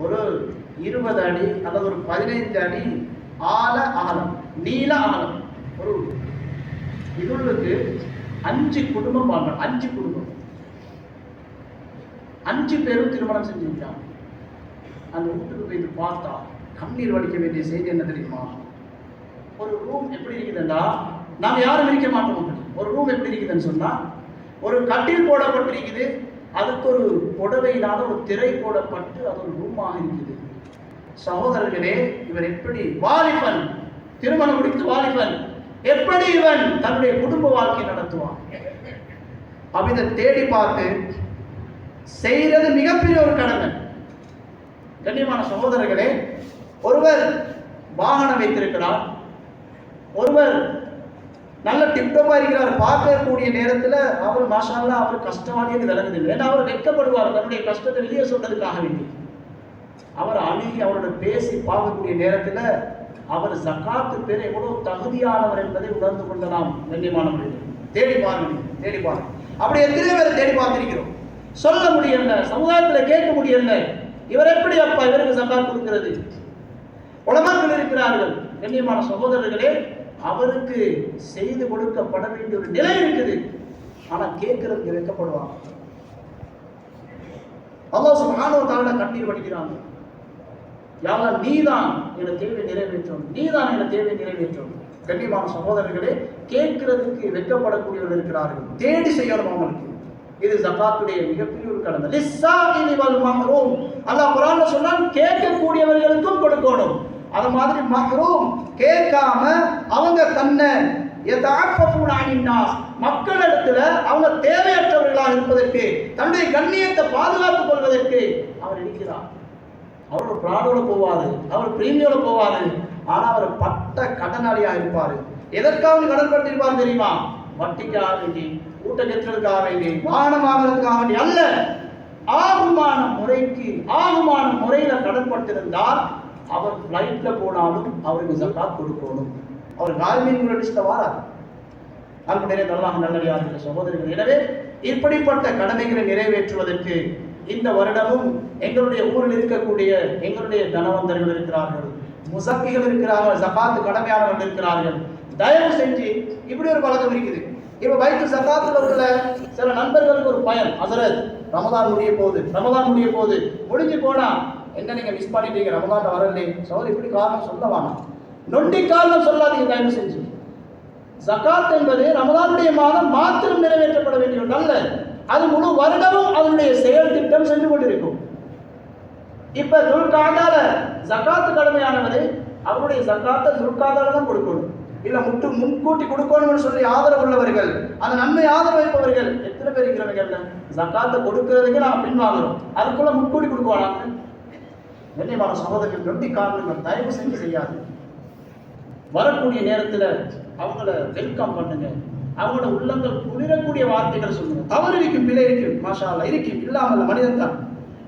ஒரு 20 அடி அல்லது ஒரு 15 அடி ஆழ அகலம், நீள அகலம். ஒரு இதுக்கு 5 குடும்பம் வாழ்றாங்க. 5 குடும்பம், 5 பேரும் திருமணம் செஞ்சிருக்காங்க. அந்த வீட்டுக்கு போய் பார்த்தா கண்ணீர் வடிக்க வேண்டிய செய்தி என்ன தெரியுமா? ஒரு ரூம் எப்படி இருக்குதுன்னா, நாம் யாரும் இருக்க மாட்டோம். ஒரு ரூம் எப்படி இருக்குதுன்னு சொன்னா, ஒரு கட்டில் போடப்பட்டிருக்குது, அதுக்கு ஒரு புடவையினால ஒரு திரை போடப்பட்டு அது ஒரு ரூமாக இருக்குது. சகோதரர்களே, இவர் எப்படி வாலிபன், திருமணம் முடித்து வாலிபன், எப்படி இவன் தன்னுடைய குடும்ப வாழ்க்கை நடத்துவான்? இதை தேடி பார்த்து செய்யறது மிகப்பெரிய ஒரு கடமை. கண்ணியமான சகோதரர்களே, ஒருவர் வாகனம் வைத்திருக்கிறார், ஒருவர் நல்ல டிப்டப்பா இருக்கிறார். பார்க்கக்கூடிய நேரத்தில் அவர் மாஷா அல்லாஹ் அவர் கஷ்டவாதின்னு விளங்குதில்லை. ஏன்னா அவர் வெட்கப்படுவார் தன்னுடைய கஷ்டத்தை வெளியே சொல்றதுக்காக வேண்டி. அவர் அணுகி அவரோட பேசி பார்க்கக்கூடிய நேரத்தில் அவர் ஜகாத்து பேர் எவ்வளவு தகுதியானவர் என்பதை உணர்ந்து கொள்ளலாம். கண்ணியமானவர்கள், தேடி பாருங்க. அப்படி எத்தனை பேர் தேடி பார்த்திருக்கிறோம். சொல்ல முடியல, சமுதாயத்தில் கேட்க முடியல, இவர் எப்படி அப்பா இவருக்கு ஜகாத் கொடுக்கிறது? உலமாக்கள் இருக்கிறார்கள். கண்ணியமான சகோதரர்களே, அவருக்கு செய்து கொடுக்கப்பட வேண்டிய ஒரு நிலை இருக்குது. ஆனா கேட்கறதுக்கு வைக்கப்படுவாங்க. அல்லாஹ் சுப்ஹானஹு வ தஆலா கண்ணீர் வடிக்கிறாங்க. யாரா நீதான் என தேவை நிறைவேற்றும். கண்ணியமான சகோதரர்களே, கேட்கிறதுக்கு வெட்கப்படக்கூடியவர்கள் இருக்கிறார்கள். தேடி செய்யணும் அவங்களுக்கு. இது ஜகாத்துடைய மிகப்பெரிய ஒரு கடமை. லிஸ்ஸாஇலி வல் மஹ்ரூம், அல்லாஹ் குர்ஆன்ல சொன்னான், கேட்கக்கூடியவர்களுக்கும் கொடுக்கணும். அது மாதிரி மஹ்ரூம் கேட்காம அவங்க தன்னை யதஅஃபஃபூன அனின்னாஸ், மக்களிடத்துல அவங்க தேவையற்றவர்களாக இருப்பதற்கு, தன்னுடைய கண்ணியத்தை பாதுகாத்துக் கொள்வதற்கு அவர் இருக்கிறார். அவர் ஒரு பிராடோட போவாரு, அவர் பிரீமியோட போவாரு. ஆனா அவர் பட்ட கடனாளியாக இருப்பாரு. எதற்காக கடன் பட்டிருப்பார் தெரியுமா? வட்டிக்காக வேண்டி, ஊட்ட கெட்டுறதுக்காக வேண்டி, வாகனம் வாங்குறதுக்காக வேண்டி அல்ல. ஆகுமான முறையில கடன் பட்டிருந்தால் அவர் பிளைட்ல போனாலும் அவருக்கு ஜகாத் கொடுக்கணும். அவர் கார்மீன் லிஸ்ட்ல வாரார். அன்புடைய நல்லடியார்கள் சகோதரர்கள், எனவே இப்படிப்பட்ட கடமைகளை நிறைவேற்றுவதற்கு இந்த வருடமும் எங்களுடைய ஊரில் இருக்கக்கூடிய எங்களுடைய தனவந்தர்கள் இருக்கிறார்கள், முசக்கிகள் இருக்கிறார்கள், ஜகாத் கடமையாளர்கள் இருக்கிறார்கள். தயவு செஞ்சு இப்படி ஒரு பழக்கம் இருக்குது. இப்ப பைத்து ஜகாத்துல உள்ள சில நண்பர்களுக்கு ஒரு பயன், ஹஸரத் ரமதான் முடிய போகுது முடிஞ்சு போனா என்ன நீங்க மிஸ் பண்ணிட்டீங்க, ரமதான் வரலே சோதரி, இப்படி காரணம் சொல்ல வேணாம், நொண்டி காரணம் சொல்லாதீங்க தயவு செஞ்சு. ஜகாத் என்பது ரமதானுடைய மாதம் மாத்திரம் நிறைவேற்றப்பட வேண்டிய ஒன்று அல்ல. அது முழு வருடமும் அதனுடைய செயல் திட்டம் சென்று கொண்டிருக்கும். இப்ப துல்காதால ஜகாத்து கடமையானது, அவருடைய ஜகாத்தை துல்காதால தான் கொடுக்கணும். இல்ல முன்கூட்டி கொடுக்கணும்னு சொல்லி ஆதரவு உள்ளவர்கள், அந்த நன்மை ஆதரவு வைப்பவர்கள் எத்தனை பேர் இருக்கிறவங்க? ஜகாத்தை கொடுக்கறதுக்கு நாம பின்வாங்குறோம், அதுக்குள்ள முன்கூட்டி கொடுக்குவாங்க. கண்ணியமான சகோதரர்கள், நொண்டி காரணங்கள் தயவு செஞ்சு செய்யாது. வரக்கூடிய நேரத்துல அவங்கள வெல்கம் பண்ணுங்க, அவங்களோட உள்ளங்கள் குளிரக்கூடிய வார்த்தைகள் சொல்லுங்க. தவறு இருக்கும், பிழை இருக்கும், மாஷா அல்லாஹ் இருக்கும், இல்லாமல் மனிதன் தான்.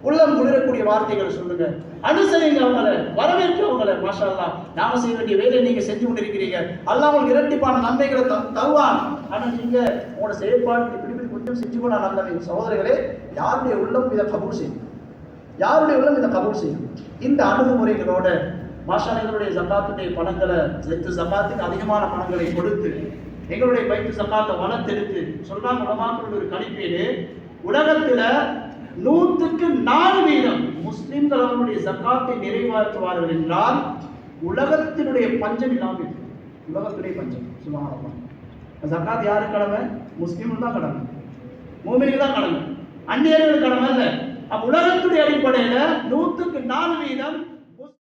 உள்ளம் குளிரக்கூடிய வார்த்தைகள் சொல்லுங்க, அனுசரிங்க அவங்களை, வரவேற்று அவங்களை. மாஷா அல்லாஹ், நாம செய்ய வேண்டிய வேலையை நீங்க செஞ்சு கொண்டிருக்கிறீங்க, அல்லாஹ் உங்களுக்கு இரட்டிப்பான நன்மைகளை தருவான். ஆனா நீங்க உங்களோட செயற்பாடு இப்படி கொஞ்சம் செஞ்சு போனா நல்லது. சகோதரர்களே, யாருடைய உள்ளம் இதை கபூல் செய்யும், இந்த அணுகுமுறைகளோட மாஷா எங்களுடைய ஜகாத்துடைய பணங்களை, ஜகாத்துக்கு அதிகமான பணங்களை கொடுத்து எங்களுடைய பைத்து ஜகாத்தை வளர்த்தெடுத்து சொல்றாங்க உலமாக்களுடைய ஒரு கணிப்பீடு, உலகத்துல 100% முஸ்லிம்கள் அவர்களுடைய ஜகாத்தை நிறைவேற்றுவார்கள் என்றால் உலகத்தினுடைய பஞ்சம் இல்லாமல் இருக்கு. உலகத்துடைய பஞ்சம் சுபஹானல்லாஹ். ஜகாத் யாரு கடமை? முஸ்லிம்கள் தான் கடமை, மூமினுக்கு தான் கடமை, அந்நியர்களுக்கு கடமை இல்லை. உலகத்துடைய அடிப்படையில் 100%